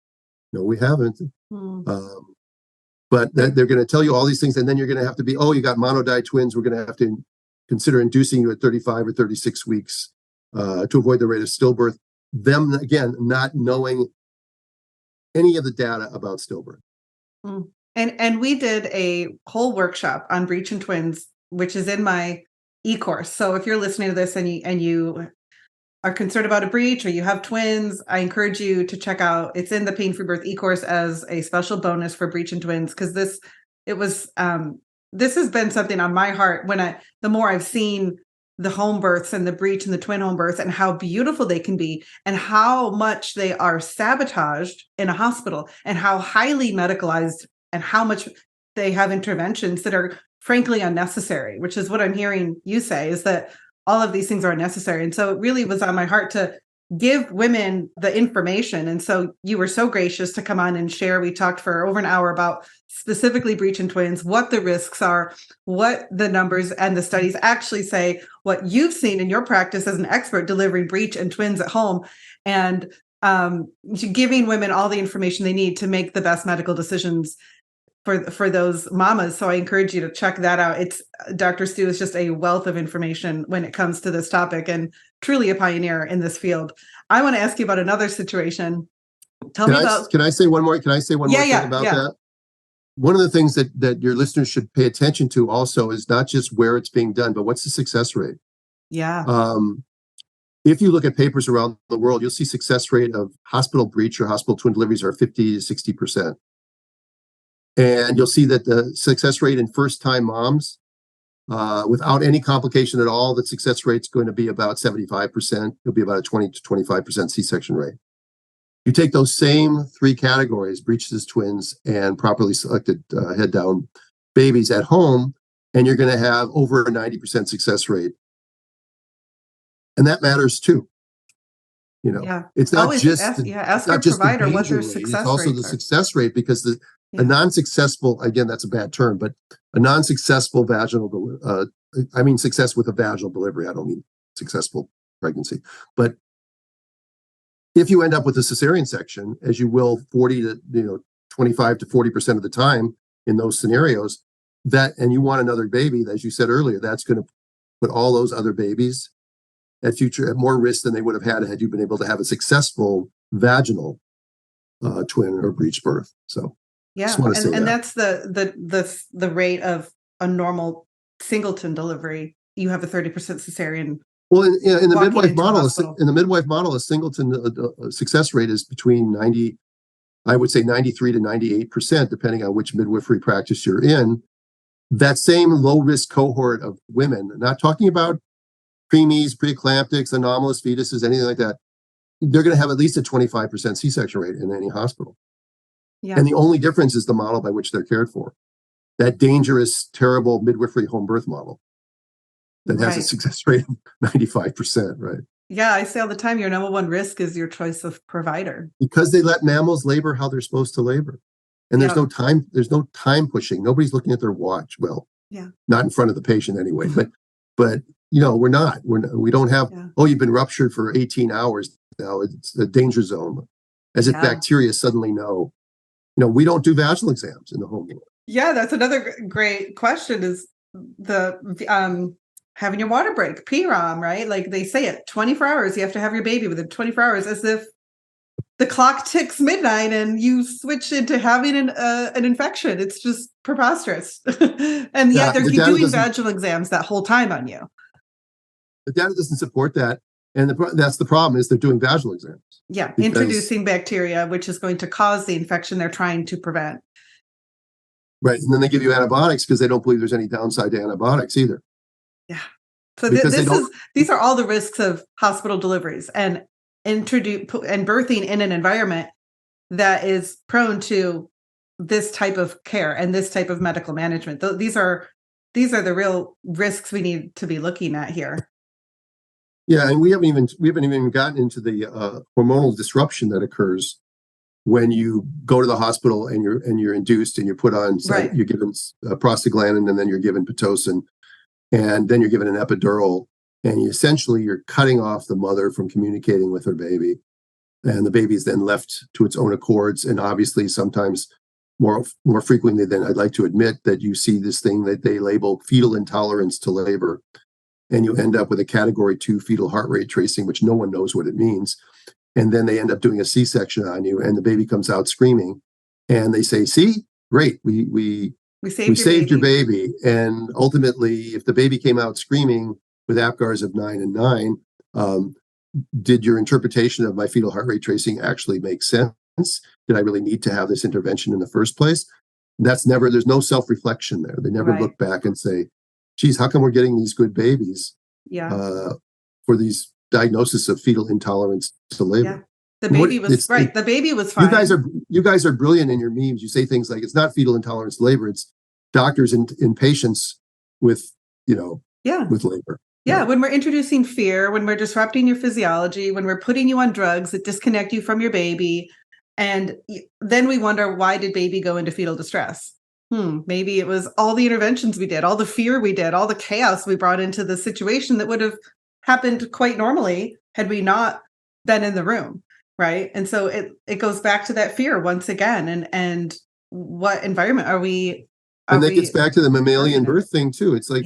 But they're going to tell you all these things, and then you're going to have to be, you got monodied twins. We're going to have to consider inducing you at 35 or 36 weeks to avoid the rate of stillbirth. Them, again, not knowing any of the data about stillbirth. And we did a whole workshop on breech and twins, which is in my e-course. So if you're listening to this and you are concerned about a breech or you have twins, I encourage you to check out, it's in the Pain-Free Birth e-course as a special bonus for breech and twins, because this has been something on my heart the more I've seen the home births and the breech and the twin home births and how beautiful they can be and how much they are sabotaged in a hospital and how highly medicalized and how much they have interventions that are frankly unnecessary, which is what I'm hearing you say, is that all of these things are unnecessary. And so it really was on my heart to give women the information. And so you were so gracious to come on and share. We talked for over an hour about specifically breech and twins, what the risks are, what the numbers and the studies actually say, what you've seen in your practice as an expert delivering breech and twins at home, and giving women all the information they need to make the best medical decisions for those mamas. So I encourage you to check that out. Dr. Stu is just a wealth of information when it comes to this topic and truly a pioneer in this field. I want to ask you about another situation. Can I say one more thing about that? One of the things that your listeners should pay attention to also is not just where it's being done, but what's the success rate? Yeah. If you look at papers around the world, you'll see success rate of hospital breech or hospital twin deliveries are 50 to 60%. And you'll see that the success rate in first-time moms, without any complication at all, the success rate's going to be about 75%. It'll be about a 20 to 25% C-section rate. You take those same three categories, breeches, twins, and properly selected head-down babies at home, and you're going to have over a 90% success rate. And that matters too. It's not always just ask it's your not just provider the what their danger rate, success it's also rates the are. success rate, because a non-successful, again, that's a bad term, but a non-successful success with a vaginal delivery. I don't mean successful pregnancy, but if you end up with a cesarean section, as you will 25 to 40% of the time in those scenarios, and you want another baby, as you said earlier, that's going to put all those other babies at more risk than they would have had you been able to have a successful vaginal twin or breech birth. So yeah, and that's the rate of a normal singleton delivery. You have a 30% cesarean. Well, in the midwife model, a singleton success rate is between 93 to 98%, depending on which midwifery practice you're in. That same low risk cohort of women, not talking about preemies, preeclamptics, anomalous fetuses, anything like that, they're going to have at least a 25% C-section rate in any hospital. Yeah. And the only difference is the model by which they're cared for. That dangerous, terrible midwifery home birth model that has a success rate of 95%, right? Yeah, I say all the time, your number one risk is your choice of provider. Because they let mammals labor how they're supposed to labor. And there's Yeah. no time pushing. Nobody's looking at their watch. Well, Yeah. not in front of the patient anyway, but we don't have, Yeah. oh, you've been ruptured for 18 hours now. It's a danger zone. As if Yeah. bacteria suddenly know. We don't do vaginal exams in the home. Yeah, that's another great question is the having your water break, PROM, right? Like they say it, 24 hours, you have to have your baby within 24 hours, as if the clock ticks midnight and you switch into having an infection. It's just preposterous. And yet they're doing vaginal exams that whole time on you. The data doesn't support that. And that's the problem, is they're doing vaginal exams. Yeah, introducing bacteria, which is going to cause the infection they're trying to prevent. Right. And then they give you antibiotics because they don't believe there's any downside to antibiotics either. Yeah. So these are all the risks of hospital deliveries and birthing in an environment that is prone to this type of care and this type of medical management. These are the real risks we need to be looking at here. Yeah, and we haven't even gotten into the hormonal disruption that occurs when you go to the hospital and you're induced and you're put on, right. You're given prostaglandin, and then you're given Pitocin, and then you're given an epidural, and you're cutting off the mother from communicating with her baby, and the baby is then left to its own accords. And obviously, sometimes more frequently than I'd like to admit, that you see this thing that they label fetal intolerance to labor. And you end up with a category 2 fetal heart rate tracing, which no one knows what it means. And then they end up doing a C-section on you, and the baby comes out screaming. And they say, see, great, we saved your baby. And ultimately, if the baby came out screaming with APGARs of 9 and 9, did your interpretation of my fetal heart rate tracing actually make sense? Did I really need to have this intervention in the first place? There's no self-reflection there. They never look back and say, geez, how come we're getting these good babies for these diagnosis of fetal intolerance to labor? Yeah. The baby was fine. You guys are brilliant in your memes. You say things like, it's not fetal intolerance to labor, it's doctors in patients with labor. Yeah, when we're introducing fear, when we're disrupting your physiology, when we're putting you on drugs that disconnect you from your baby, and then we wonder, why did baby go into fetal distress? Maybe it was all the interventions we did, all the fear we did, all the chaos we brought into the situation that would have happened quite normally had we not been in the room, right? And so it goes back to that fear once again, and what environment are we? And that gets back to the mammalian birth thing too. It's like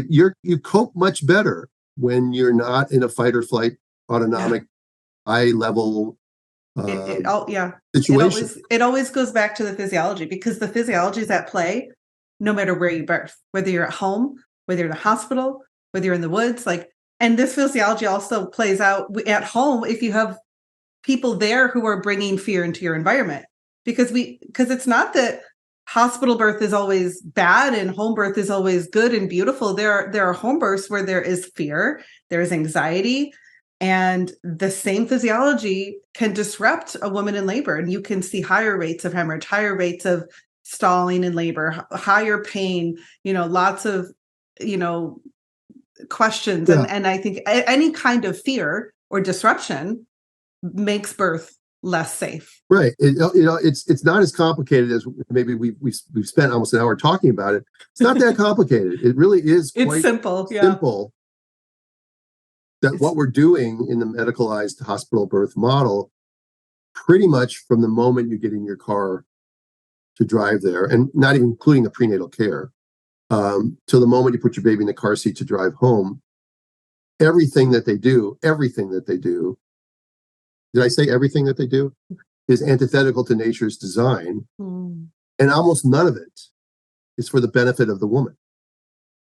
you cope much better when you're not in a fight or flight autonomic high level situation. It always goes back to the physiology, because the physiology is at play no matter where you birth, whether you're at home, whether you're in a hospital, whether you're in the woods. And this physiology also plays out at home if you have people there who are bringing fear into your environment, because it's not that hospital birth is always bad and home birth is always good and beautiful. There are home births where there is fear, there is anxiety, and the same physiology can disrupt a woman in labor. And you can see higher rates of hemorrhage, higher rates of stalling in labor, higher pain, lots of, questions. Yeah. And I think any kind of fear or disruption makes birth less safe. Right. It's not as complicated as maybe we've spent almost an hour talking about it. It's not that complicated. It really is quite simple. Simple. That what we're doing in the medicalized hospital birth model, pretty much from the moment you get in your car to drive there, and not even including the prenatal care, till the moment you put your baby in the car seat to drive home, everything that they do, did I say everything that they do, is antithetical to nature's design. And almost none of it is for the benefit of the woman.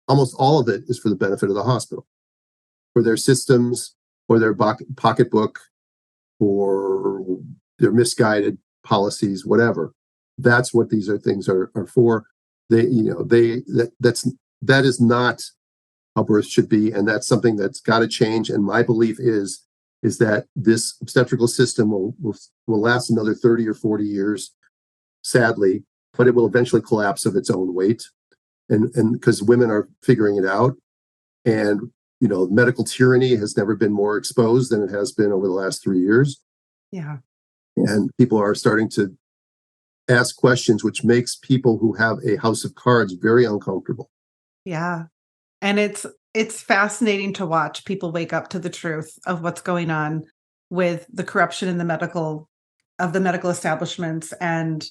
Almost all of it is for the benefit of the hospital, for their systems, or their pocketbook, or their misguided policies, whatever. That's what these things are for. That is not how birth should be, and that's something that's got to change. And my belief is that this obstetrical system will last another 30 or 40 years, sadly, but it will eventually collapse of its own weight, and because women are figuring it out, and medical tyranny has never been more exposed than it has been over the last 3 years. Yeah. And people are starting to ask questions, which makes people who have a house of cards very uncomfortable. Yeah. And it's fascinating to watch people wake up to the truth of what's going on with the corruption in the medical establishments and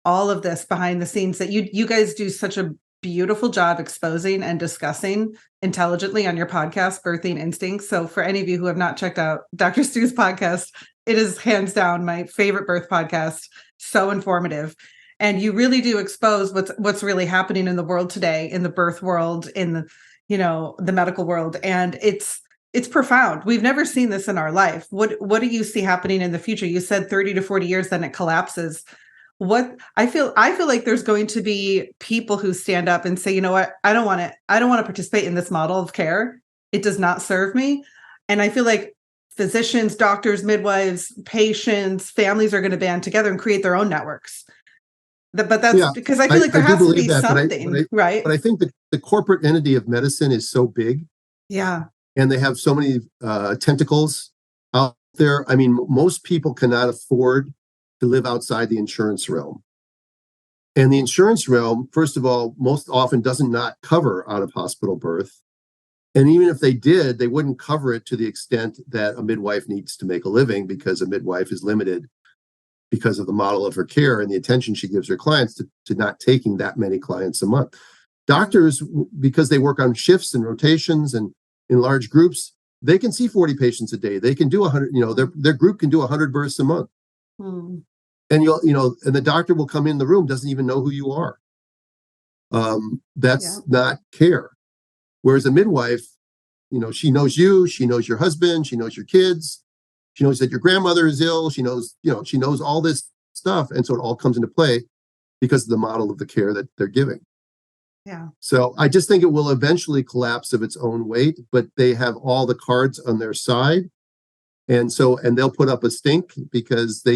all of this behind the scenes that you guys do such a beautiful job exposing and discussing intelligently on your podcast, Birthing Instincts. So for any of you who have not checked out Dr. Stu's podcast, it is hands down my favorite birth podcast. So informative. And you really do expose what's really happening in the world today, in the birth world, in the medical world. And it's profound. We've never seen this in our life. What do you see happening in the future? You said 30 to 40 years, then it collapses. What I feel like there's going to be people who stand up and say, you know what, I don't want to participate in this model of care. It does not serve me. And I feel like physicians, doctors, midwives, patients, families are going to band together and create their own networks. But that's because I feel like there has to be something, right? But I think that the corporate entity of medicine is so big. Yeah. And they have so many tentacles out there. I mean, most people cannot afford to live outside the insurance realm. And the insurance realm, first of all, most often doesn't not cover out-of-hospital birth. And even if they did, they wouldn't cover it to the extent that a midwife needs to make a living, because a midwife is limited because of the model of her care and the attention she gives her clients to not taking that many clients a month. Doctors, because they work on shifts and rotations and in large groups, they can see 40 patients a day. They can do 100, their group can do 100 births a month. And and the doctor will come in the room, doesn't even know who you are. That's not care. Whereas a midwife, she knows you, she knows your husband, she knows your kids, she knows that your grandmother is ill, she knows all this stuff. And so it all comes into play because of the model of the care that they're giving. Yeah. So I just think it will eventually collapse of its own weight, but they have all the cards on their side. And they'll put up a stink because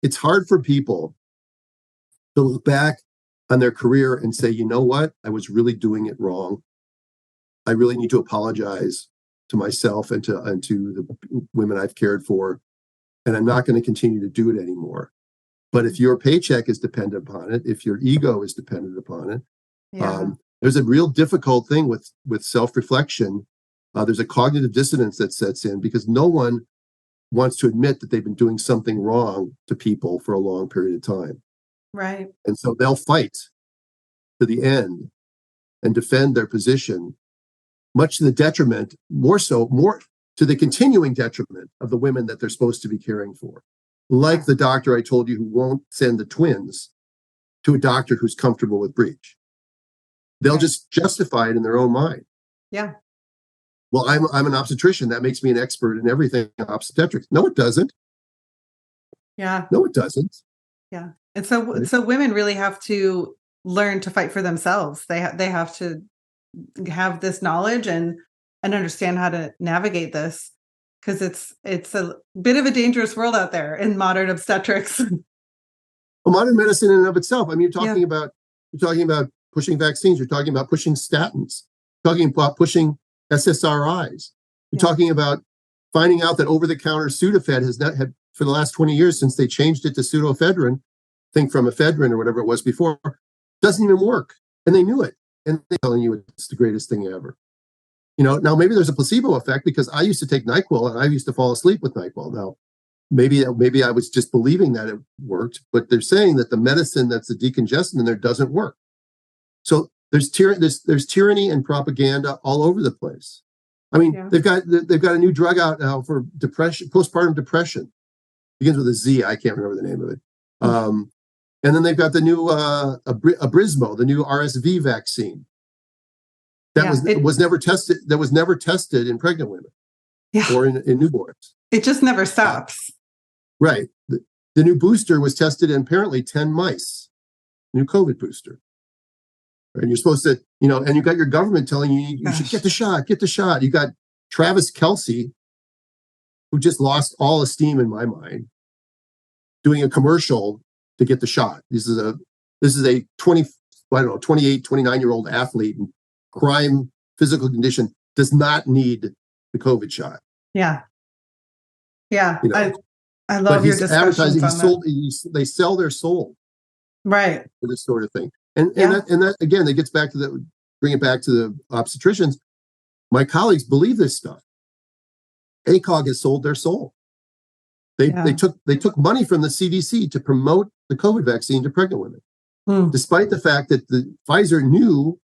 it's hard for people to look back on their career and say, you know what, I was really doing it wrong. I really need to apologize to myself and to the women I've cared for, and I'm not going to continue to do it anymore. But if your paycheck is dependent upon it, if your ego is dependent upon it, there's a real difficult thing with self-reflection. There's a cognitive dissonance that sets in because no one wants to admit that they've been doing something wrong to people for a long period of time. Right. And so they'll fight to the end and defend their position, much to the detriment, more to the continuing detriment of the women that they're supposed to be caring for. Like the doctor I told you who won't send the twins to a doctor who's comfortable with breech. They'll just justify it in their own mind. Yeah. Well, I'm an obstetrician. That makes me an expert in everything obstetrics. No, it doesn't. Yeah. No, it doesn't. Yeah. And so women really have to learn to fight for themselves. They have to have this knowledge and understand how to navigate this, because it's a bit of a dangerous world out there in modern obstetrics. Well, modern medicine in and of itself. I mean, you're talking about pushing vaccines. You're talking about pushing statins. You're talking about pushing SSRIs. You're talking about finding out that over-the-counter Sudafed has not had, for the last 20 years since they changed it to pseudoephedrine, think from ephedrine or whatever it was before, doesn't even work. And they knew it. And they're telling you it's the greatest thing ever. Now maybe there's a placebo effect because I used to take NyQuil and I used to fall asleep with NyQuil. Now, maybe I was just believing that it worked, but they're saying that the medicine that's a decongestant in there doesn't work. So there's tyranny and propaganda all over the place. I mean, they've got a new drug out now for depression, postpartum depression. Begins with a Z. I can't remember the name of it. And then they've got the new Abrismo, the new RSV vaccine. That was never tested. That was never tested in pregnant women or in newborns. It just never stops. Right. The new booster was tested in apparently 10 mice. New COVID booster. And you're supposed to, and you got your government telling you should get the shot. You got Travis Kelce, who just lost all esteem in my mind, doing a commercial to get the shot. This is a 28, 29-year-old athlete and crime physical condition does not need the COVID shot. Yeah. Yeah. You know, I but love your he's advertising. discussions on that. They sell their soul Right. for this sort of thing. And Yeah. that again, that gets back to bring it back to the obstetricians. My colleagues believe this stuff. ACOG has sold their soul. They took money from the CDC to promote the COVID vaccine to pregnant women, despite the fact that the Pfizer knew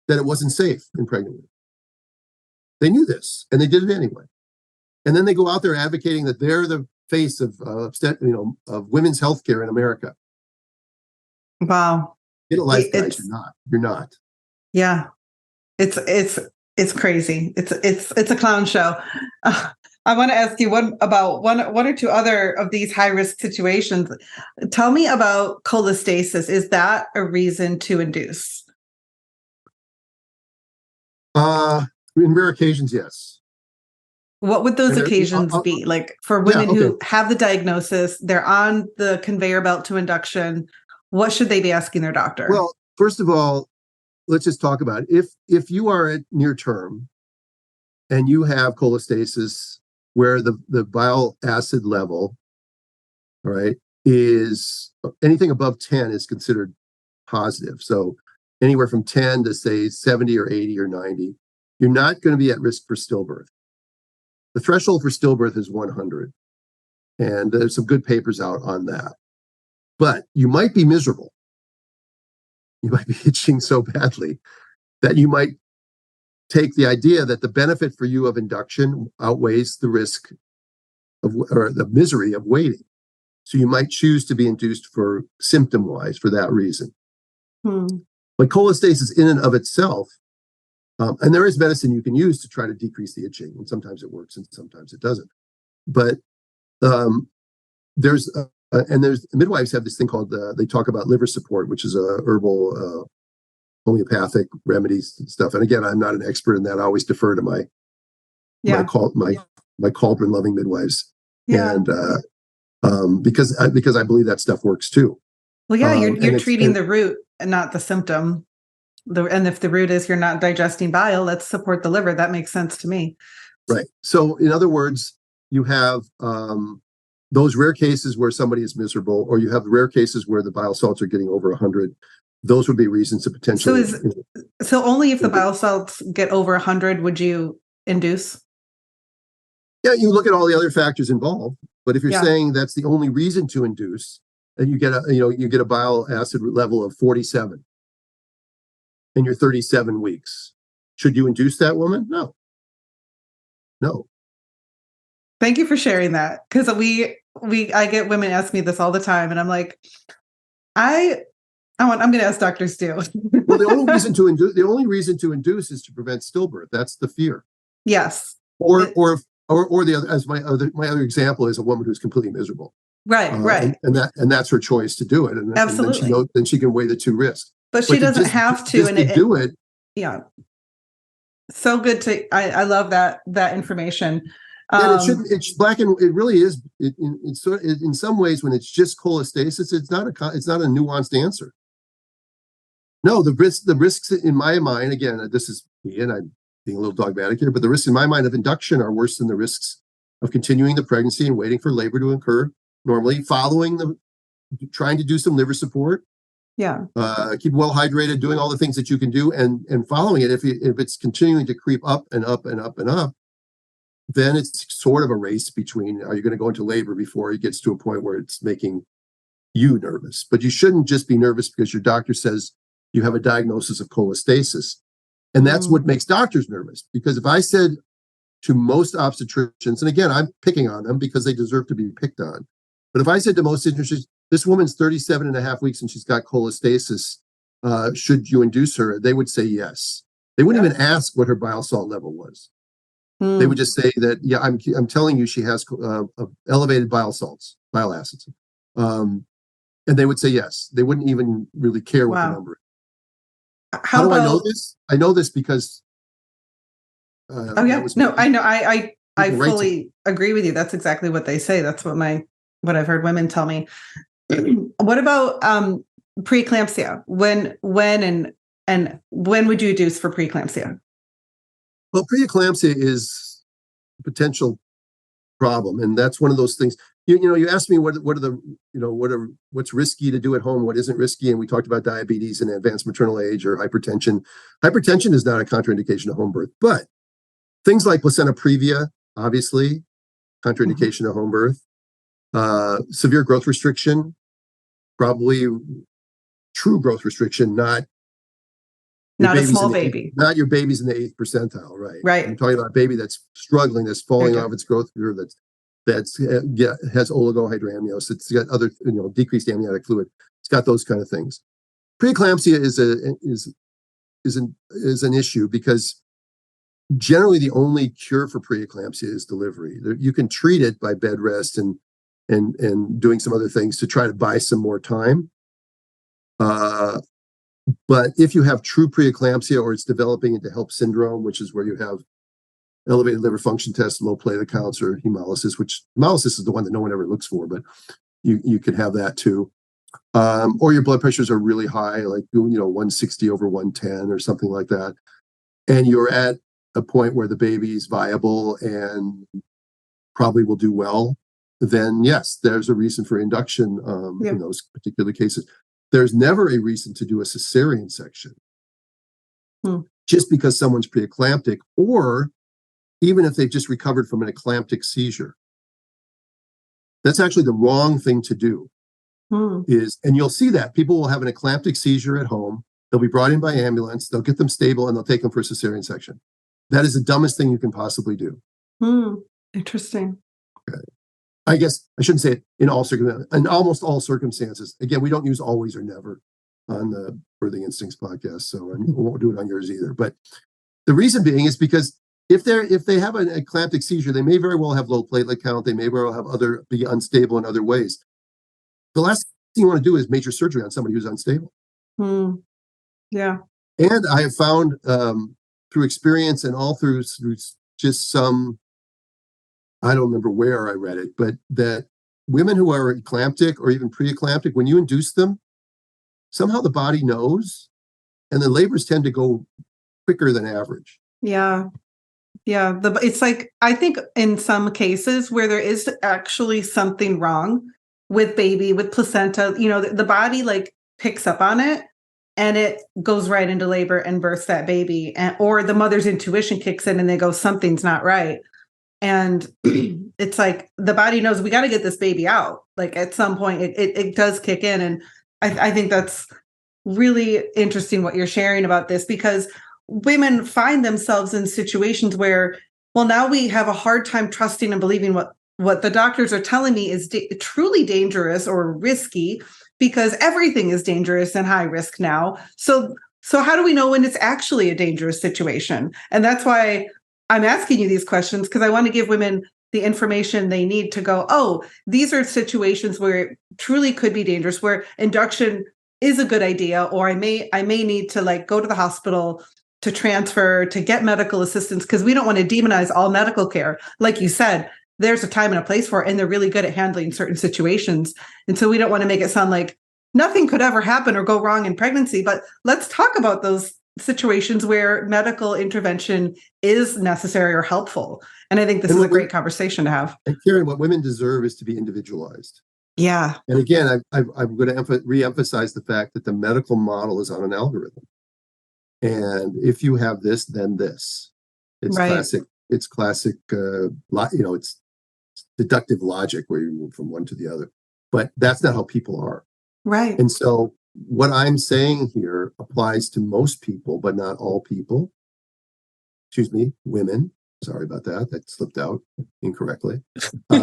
that it wasn't safe in pregnant women. They knew this, and they did it anyway. And then they go out there advocating that they're the face of of women's healthcare in America. Wow. Get a life, guys. You're not. Yeah. It's crazy. It's a clown show. I want to ask you about one or two other of these high risk situations. Tell me about cholestasis. Is that a reason to induce? In rare occasions, yes. What would those occasions be? Like for women who have the diagnosis, they're on the conveyor belt to induction. What should they be asking their doctor? Well, first of all, let's just talk about it. If you are at near term and you have cholestasis where the bile acid level, all right, is anything above 10 is considered positive. So anywhere from 10 to say 70 or 80 or 90, you're not going to be at risk for stillbirth. The threshold for stillbirth is 100. And there's some good papers out on that. But you might be miserable. You might be itching so badly that you might take the idea that the benefit for you of induction outweighs the risk or the misery of waiting. So you might choose to be induced for symptom-wise for that reason. But cholestasis in and of itself, and there is medicine you can use to try to decrease the itching, and sometimes it works and sometimes it doesn't. But there's midwives have this thing called they talk about liver support, which is a herbal homeopathic remedies and stuff. And again, I'm not an expert in that. I always defer to my cauldron loving midwives, and because I believe that stuff works too. Well, yeah, you're treating the root and not the symptom. And if the root is you're not digesting bile, let's support the liver. That makes sense to me. Right. So in other words, you have those rare cases where somebody is miserable, or you have rare cases where the bile salts are getting over 100. Those would be reasons to potentially. So only if the bile salts get over 100 would you induce? Yeah, you look at all the other factors involved. But if you're saying that's the only reason to induce, and you get a bile acid level of 47, and you're 37 weeks, should you induce that woman? No. Thank you for sharing that, because I get women ask me this all the time, and I'm like, I'm going to ask Dr. Stu. Well, the only reason to induce is to prevent stillbirth. That's the fear. Yes. Or the other, as my other example is a woman who's completely miserable. Right. And that's her choice to do it. And absolutely. And then she can weigh the two risks. But she doesn't have to, do it. Yeah. So good I love that information. And it's black and it really is. It's sort of, in some ways, when it's just cholestasis, it's not a nuanced answer. No, the risks in my mind, again, this is me, and I'm being a little dogmatic here, but the risks in my mind of induction are worse than the risks of continuing the pregnancy and waiting for labor to occur normally, trying to do some liver support. Yeah. Keep well hydrated, doing all the things that you can do, and following it. If it's continuing to creep up and up and up and up, then it's sort of a race between, are you going to go into labor before it gets to a point where it's making you nervous? But you shouldn't just be nervous because your doctor says you have a diagnosis of cholestasis. And that's what makes doctors nervous. Because if I said to most obstetricians, and again, I'm picking on them because they deserve to be picked on. But if I said to most obstetricians, this woman's 37 and a half weeks and she's got cholestasis, should you induce her? They would say yes. They wouldn't even ask what her bile salt level was. They would just say that, yeah, I'm telling you she has elevated bile acids. And they would say yes. They wouldn't even really care what the number is. How do I know this? I know this because I know. I fully agree with you. That's exactly what they say. That's what I've heard women tell me. What about preeclampsia? When would you induce for preeclampsia? Well, preeclampsia is a potential problem, and that's one of those things. You asked me what are the what's risky to do at home, what isn't risky, and we talked about diabetes and advanced maternal age or hypertension. Hypertension is not a contraindication of home birth, but things like placenta previa, obviously, contraindication of home birth. Severe growth restriction, probably true growth restriction, not a small baby. Not your baby's in the 8th percentile, right? Right. I'm talking about a baby that's struggling, that's falling off its growth curve, has oligohydramnios, it's got other, decreased amniotic fluid. It's got those kind of things. Preeclampsia is an issue because generally the only cure for preeclampsia is delivery. You can treat it by bed rest and doing some other things to try to buy some more time. But if you have true preeclampsia or it's developing into HELP syndrome, which is where you have elevated liver function tests, low platelet counts, or hemolysis, which hemolysis is the one that no one ever looks for, but you could have that too. Or your blood pressures are really high, like 160 over 110 or something like that. And you're at a point where the baby's viable and probably will do well, then yes, there's a reason for induction in those particular cases. There's never a reason to do a cesarean section just because someone's preeclamptic, or even if they've just recovered from an eclamptic seizure. That's actually the wrong thing to do. And you'll see that people will have an eclamptic seizure at home. They'll be brought in by ambulance. They'll get them stable and they'll take them for a cesarean section. That is the dumbest thing you can possibly do. Interesting. Okay. I guess I shouldn't say it in almost all circumstances. Again, we don't use always or never on the Birthing Instincts podcast, so we won't do it on yours either. But the reason being is because if they have an eclamptic seizure, they may very well have low platelet count. They may very well have be unstable in other ways. The last thing you want to do is major surgery on somebody who's unstable. Yeah. And I have found through experience and all through just some, I don't remember where I read it, but that women who are eclamptic or even preeclamptic, when you induce them, somehow the body knows, and the labors tend to go quicker than average. Yeah. It's like, I think in some cases where there is actually something wrong with baby, with placenta, the body like picks up on it and it goes right into labor and births that baby, or the mother's intuition kicks in and they go, something's not right. And it's like the body knows we got to get this baby out. Like at some point it does kick in. And I think that's really interesting what you're sharing about this, because women find themselves in situations where, well, now we have a hard time trusting and believing what the doctors are telling me is truly dangerous or risky, because everything is dangerous and high risk now. So how do we know when it's actually a dangerous situation? And that's why I'm asking you these questions, because I want to give women the information they need to go, oh, these are situations where it truly could be dangerous, where induction is a good idea, or I may need to like go to the hospital to transfer, to get medical assistance, because we don't want to demonize all medical care. Like you said, there's a time and a place for it, and they're really good at handling certain situations. And so we don't want to make it sound like nothing could ever happen or go wrong in pregnancy, but let's talk about those situations where medical intervention is necessary or helpful. And I think this is a great conversation to have. And Karen, what women deserve is to be individualized. Yeah. And again, I'm going to reemphasize the fact that the medical model is on an algorithm. And if you have this, then this. It's right. Classic. It's classic. It's deductive logic where you move from one to the other. But that's not how people are. Right. And so what I'm saying here applies to most people, but not all people. Excuse me, women. Sorry about that. That slipped out incorrectly. I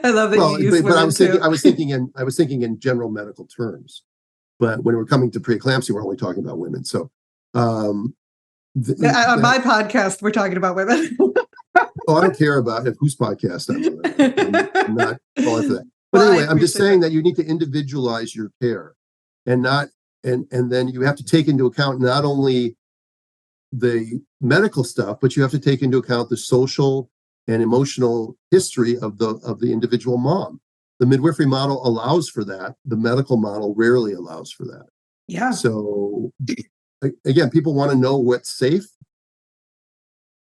love that you use women too. I was thinking in general medical terms. But when we're coming to preeclampsia, we're only talking about women. So on my podcast, we're talking about women. I don't care about whose podcast I'm on. I'm not calling for that. But anyway, I'm just saying that you need to individualize your care, and then you have to take into account not only the medical stuff, but you have to take into account the social and emotional history of the individual mom. The midwifery model allows for that. The medical model rarely allows for that. Yeah. So again, people want to know what's safe.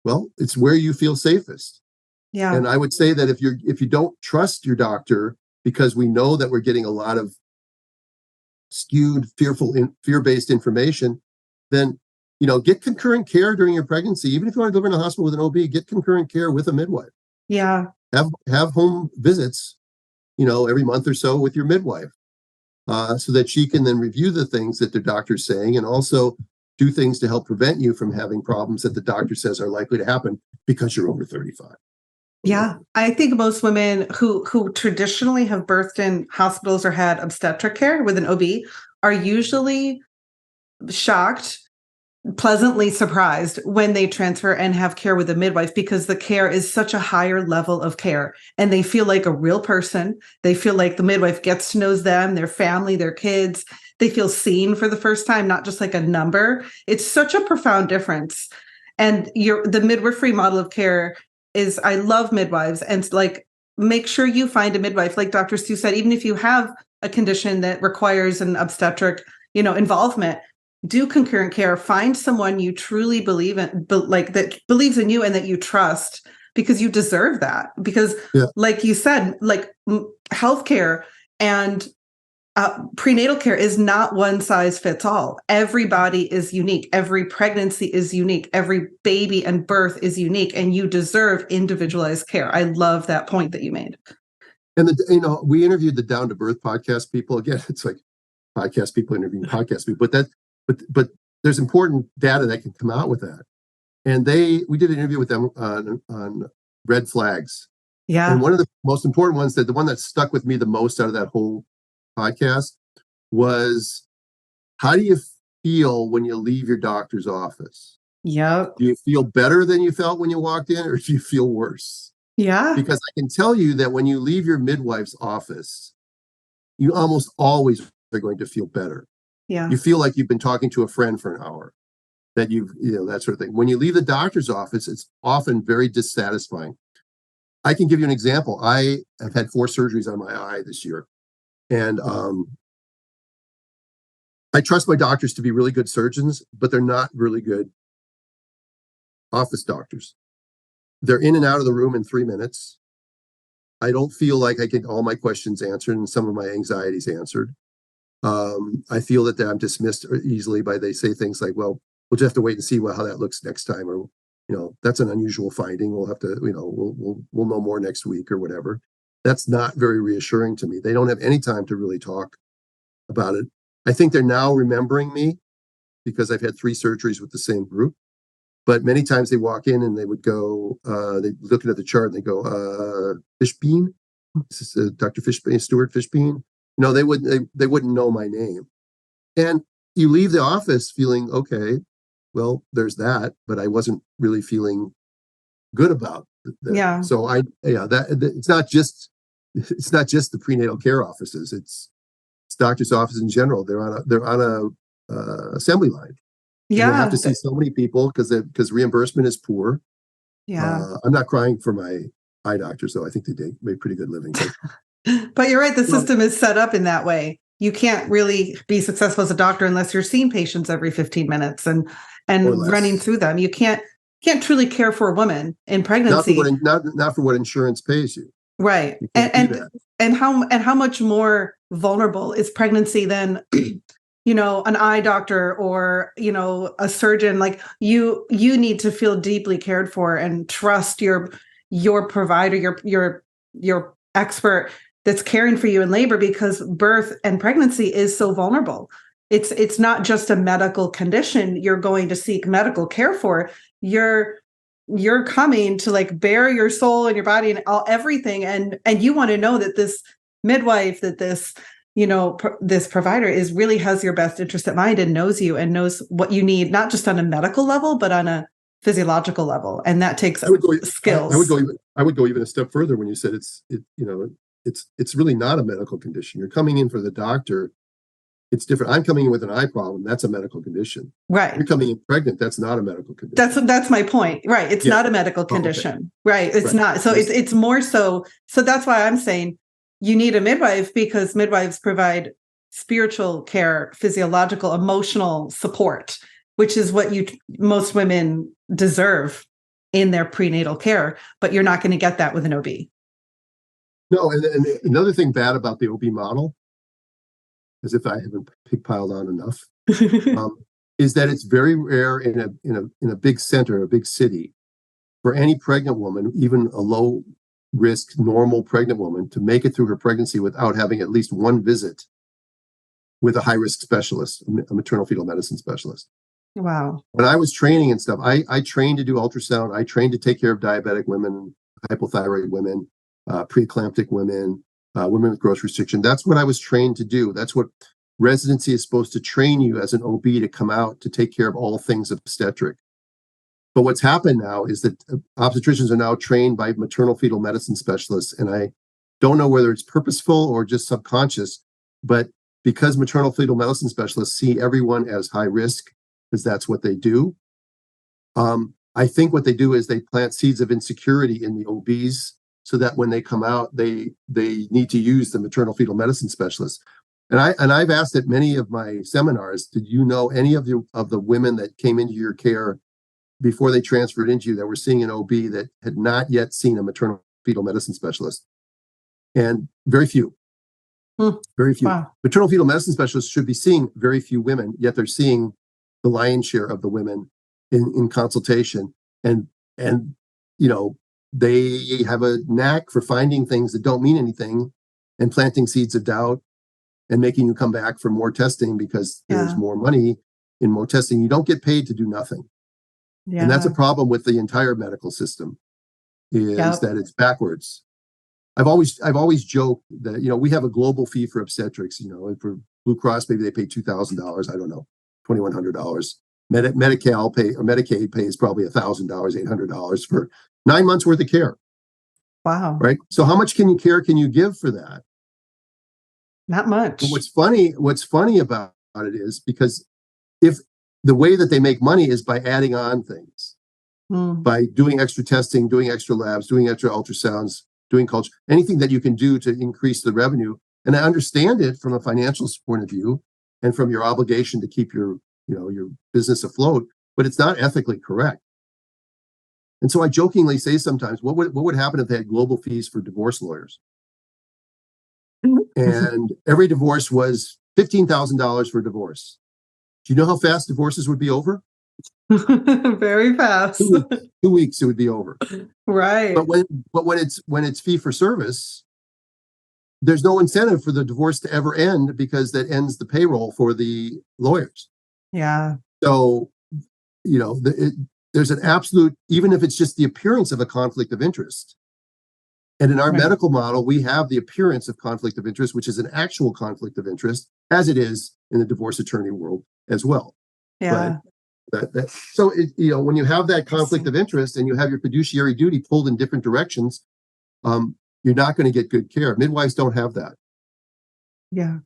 Well, it's where you feel safest. Yeah. And I would say that if you don't trust your doctor, because we know that we're getting a lot of skewed, fear-based information, then get concurrent care during your pregnancy. Even if you want to deliver in a hospital with an OB, get concurrent care with a midwife. Yeah. Have home visits, every month or so with your midwife, so that she can then review the things that the doctor's saying, and also do things to help prevent you from having problems that the doctor says are likely to happen because you're over 35. Yeah, I think most women who traditionally have birthed in hospitals or had obstetric care with an OB are usually shocked, pleasantly surprised when they transfer and have care with a midwife, because the care is such a higher level of care and they feel like a real person. They feel like the midwife gets to know them, their family, their kids. They feel seen for the first time, not just like a number. It's such a profound difference. And the midwifery model of care is, I love midwives, and like, make sure you find a midwife. Like Dr. Stu said, even if you have a condition that requires an obstetric, involvement, do concurrent care. Find someone you truly believe in, like that believes in you and that you trust, because you deserve that. Because, like you said, like healthcare and prenatal care is not one size fits all. Everybody is unique. Every pregnancy is unique. Every baby and birth is unique, and you deserve individualized care. I love that point that you made. And we interviewed the Down to Birth podcast people. Again, it's like podcast people interviewing podcast people, but there's important data that can come out with that. And we did an interview with them on red flags. Yeah. And one of the most important ones, the one that stuck with me the most out of that whole podcast, was, how do you feel when you leave your doctor's office? Yep. Do you feel better than you felt when you walked in, or do you feel worse? Yeah. Because I can tell you that when you leave your midwife's office, you almost always are going to feel better. Yeah. You feel like you've been talking to a friend for an hour, that that sort of thing. When you leave the doctor's office, it's often very dissatisfying. I can give you an example. I have had 4 surgeries on my eye this year. And I trust my doctors to be really good surgeons, but they're not really good office doctors. They're in and out of the room in 3 minutes. I don't feel like I get all my questions answered and some of my anxieties answered. I feel that I'm dismissed easily they say things like, well, we'll just have to wait and see how that looks next time. Or, that's an unusual finding. We'll have to, we'll know more next week or whatever. That's not very reassuring to me. They don't have any time to really talk about it. I think they're now remembering me because I've had 3 surgeries with the same group. But many times they walk in and they would go, they looking at the chart and they go, Fischbein? This is Dr. Fischbein, Stuart Fischbein. No, they wouldn't know my name. And you leave the office feeling, okay, well, there's that, but I wasn't really feeling good about that. Yeah. So it's not just the prenatal care offices. It's doctors' offices in general. They're on a assembly line. Yeah. And they have to see so many people because reimbursement is poor. Yeah. I'm not crying for my eye doctors, though. I think they make pretty good living. But you're right. The system is set up in that way. You can't really be successful as a doctor unless you're seeing patients every 15 minutes and running through them. You can't truly care for a woman in pregnancy. Not for what insurance pays you. Right. And how much more vulnerable is pregnancy than an eye doctor or a surgeon? Like you need to feel deeply cared for and trust your provider, your expert that's caring for you in labor, because birth and pregnancy is so vulnerable. It's not just a medical condition you're going to seek medical care for. You're coming to like bare your soul and your body and everything, and you want to know that this midwife, that this this provider really has your best interest at mind and knows you and knows what you need, not just on a medical level, but on a physiological level. And that takes skills. I would go even a step further when you said it's really not a medical condition. You're coming in for the doctor. It's different. I'm coming in with an eye problem. That's a medical condition. Right. You're coming in pregnant. That's not a medical condition. That's my point. Right. It's not a medical condition. Okay. Right. It's not. So it's more so. So that's why I'm saying you need a midwife, because midwives provide spiritual care, physiological, emotional support, which is what most women deserve. in their prenatal care, but you're not going to get that with an OB. No, and another thing bad about the OB model, as if I haven't pig-piled on enough, is that it's very rare in a big center, a big city, for any pregnant woman, even a low risk, normal pregnant woman, to make it through her pregnancy without having at least one visit with a high risk specialist, a maternal fetal medicine specialist. Wow. When I was training and stuff, I trained to do ultrasound. I trained to take care of diabetic women, hypothyroid women, preeclamptic women, women with growth restriction. That's what I was trained to do. That's what residency is supposed to train you as an OB, to come out to take care of all things obstetric. But what's happened now is that obstetricians are now trained by maternal fetal medicine specialists. And I don't know whether it's purposeful or just subconscious, but because maternal fetal medicine specialists see everyone as high risk, because that's what they do, I think what they do is they plant seeds of insecurity in the OBs, so that when they come out, they need to use the maternal fetal medicine specialist. And I've asked at many of my seminars, did you know any of the women that came into your care before they transferred into you that were seeing an OB that had not yet seen a maternal fetal medicine specialist? And very few. Very few. Wow. Maternal fetal medicine specialists should be seeing very few women, yet they're seeing the lion's share of the women in consultation. And they have a knack for finding things that don't mean anything and planting seeds of doubt and making you come back for more testing because there's more money in more testing. You don't get paid to do nothing. Yeah. And that's a problem with the entire medical system, is that it's backwards. I've always joked that, we have a global fee for obstetrics, and for Blue Cross, maybe they pay $2,000. I don't know, $2,100. Medicaid pays probably $1,000, $800 for 9 months worth of care. Wow. Right. So how much care can you give for that? Not much. But what's funny about it is, because if the way that they make money is by adding on things, by doing extra testing, doing extra labs, doing extra ultrasounds, doing culture, anything that you can do to increase the revenue. And I understand it from a financial point of view and from your obligation to keep your business afloat, but it's not ethically correct. And so I jokingly say sometimes, what would happen if they had global fees for divorce lawyers? And every divorce was $15,000 for divorce. Do you know how fast divorces would be over? Very fast. 2 weeks it would be over. Right. But when it's fee for service, there's no incentive for the divorce to ever end, because that ends the payroll for the lawyers. Yeah. So, there's an absolute, even if it's just the appearance of a conflict of interest. And in our medical model, we have the appearance of conflict of interest, which is an actual conflict of interest, as it is in the divorce attorney world as well. Yeah. But so when you have that conflict of interest and you have your fiduciary duty pulled in different directions, you're not going to get good care. Midwives don't have that. Yeah.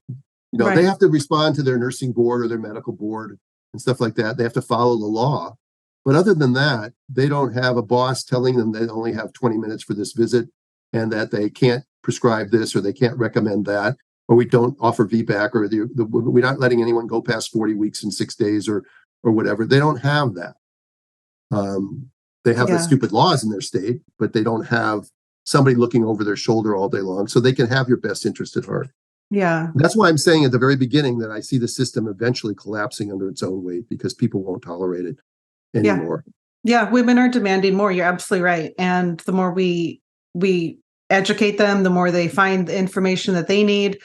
They have to respond to their nursing board or their medical board and stuff like that. They have to follow the law. But other than that, they don't have a boss telling them they only have 20 minutes for this visit and that they can't prescribe this or they can't recommend that, or we don't offer VBAC, or we're not letting anyone go past 40 weeks and 6 days or whatever. They don't have that. They have the stupid laws in their state, but they don't have somebody looking over their shoulder all day long, so they can have your best interest at heart. Yeah. That's why I'm saying at the very beginning that I see the system eventually collapsing under its own weight, because people won't tolerate it anymore. Yeah, women are demanding more. You're absolutely right. And the more we educate them, the more they find the information that they need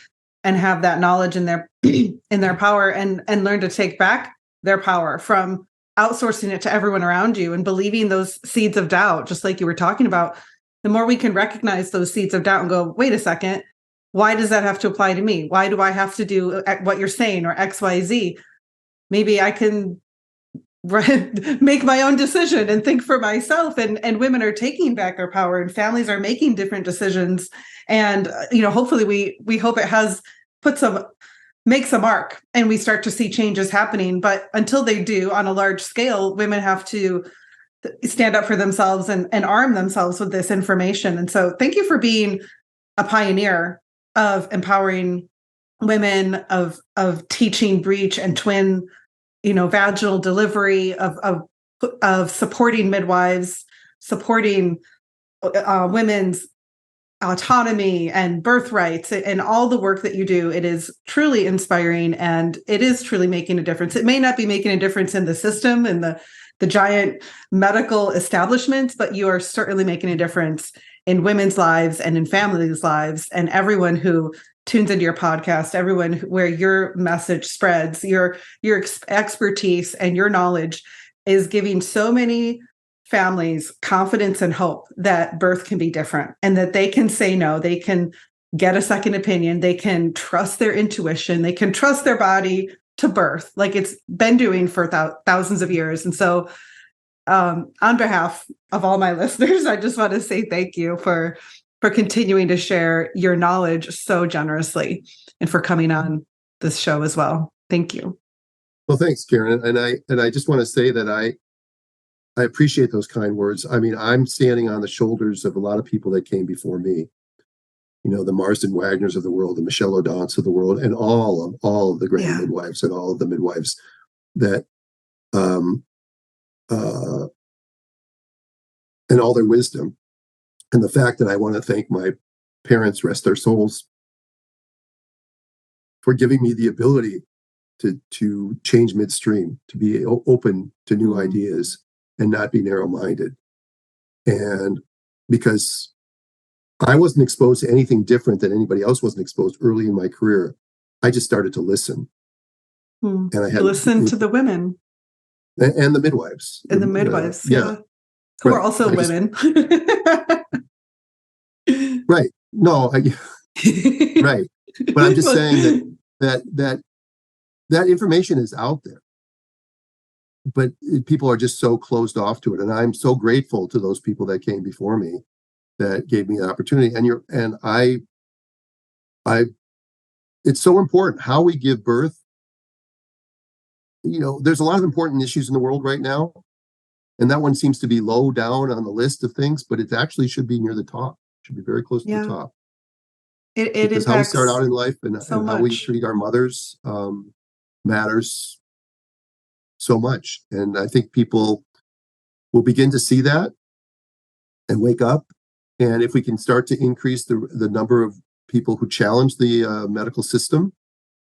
and have that knowledge in their in their power, and learn to take back their power from outsourcing it to everyone around you and believing those seeds of doubt, just like you were talking about. The more we can recognize those seeds of doubt and go, wait a second, why does that have to apply to me? Why do I have to do what you're saying, or X, Y, Z? Maybe I can make my own decision and think for myself. And women are taking back their power, and families are making different decisions. And, hopefully we hope it makes a mark and we start to see changes happening. But until they do on a large scale, women have to stand up for themselves and arm themselves with this information. And so thank you for being a pioneer of empowering women, of teaching breech and twin, vaginal delivery, of supporting midwives supporting women's autonomy and birthrights and all the work that you do. It is truly inspiring, and it is truly making a difference. It may not be making a difference in the system and the giant medical establishments, but you are certainly making a difference in women's lives and in families' lives, and everyone who tunes into your podcast, everyone where your message spreads, your expertise and your knowledge is giving so many families confidence and hope that birth can be different and that they can say no, they can get a second opinion, they can trust their intuition, they can trust their body to birth like it's been doing for thousands of years. And so on behalf of all my listeners, I just want to say thank you for continuing to share your knowledge so generously and for coming on this show as well. Thank you. Well, thanks, Karen. And I just want to say that I appreciate those kind words. I mean, I'm standing on the shoulders of a lot of people that came before me. You know, the Marsden Wagners of the world, the Michelle O'Donnells of the world, and all of the great midwives and all of the midwives that and all their wisdom. And the fact that I want to thank my parents, rest their souls, for giving me the ability to change midstream, to be open to new ideas and not be narrow-minded. And because I wasn't exposed to anything different than anybody else wasn't exposed early in my career, I just started to listen. And I had listen to the women. And the midwives. And the midwives, who are also women. Right. No, right. But I'm just saying that information is out there. But people are just so closed off to it. And I'm so grateful to those people that came before me that gave me the opportunity. And I it's so important how we give birth. You know, there's a lot of important issues in the world right now. And that one seems to be low down on the list of things, but it actually should be near the top. It should be very close to the top. Because how we start out in life and how we treat our mothers matters so much. And I think people will begin to see that and wake up. And if we can start to increase the number of people who challenge the medical system,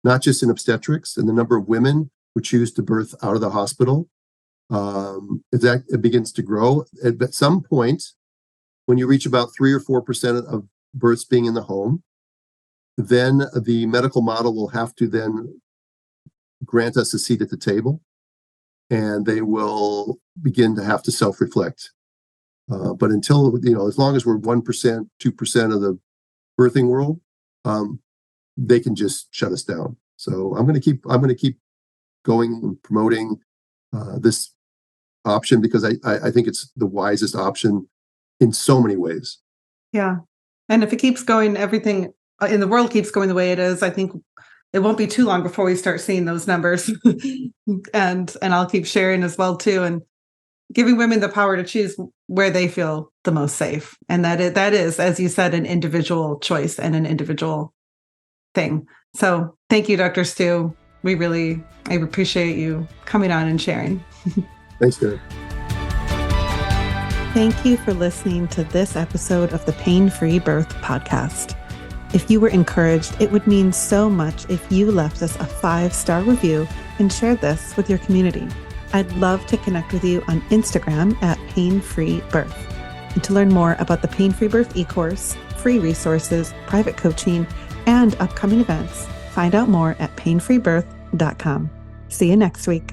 not just in obstetrics, and the number of women who choose to birth out of the hospital, if that it begins to grow, at some point, when you reach about 3 or 4% of births being in the home, then the medical model will have to then grant us a seat at the table, and they will begin to have to self-reflect. But until, as long as we're 1%, 2% of the birthing world, they can just shut us down. So I'm going to keep going and promoting this option because I think it's the wisest option in so many ways. Yeah. And if it keeps going, everything in the world keeps going the way it is, I think it won't be too long before we start seeing those numbers. and I'll keep sharing as well too, and giving women the power to choose where they feel the most safe. And that is, as you said, an individual choice and an individual thing. So thank you, Dr. Stu. I appreciate you coming on and sharing. Thanks, Karen. Thank you for listening to this episode of the Pain-Free Birth Podcast. If you were encouraged, it would mean so much if you left us a 5-star review and shared this with your community. I'd love to connect with you on Instagram at Pain-Free Birth. And to learn more about the Pain-Free Birth e-course, free resources, private coaching, and upcoming events, find out more at painfreebirth.com. See you next week.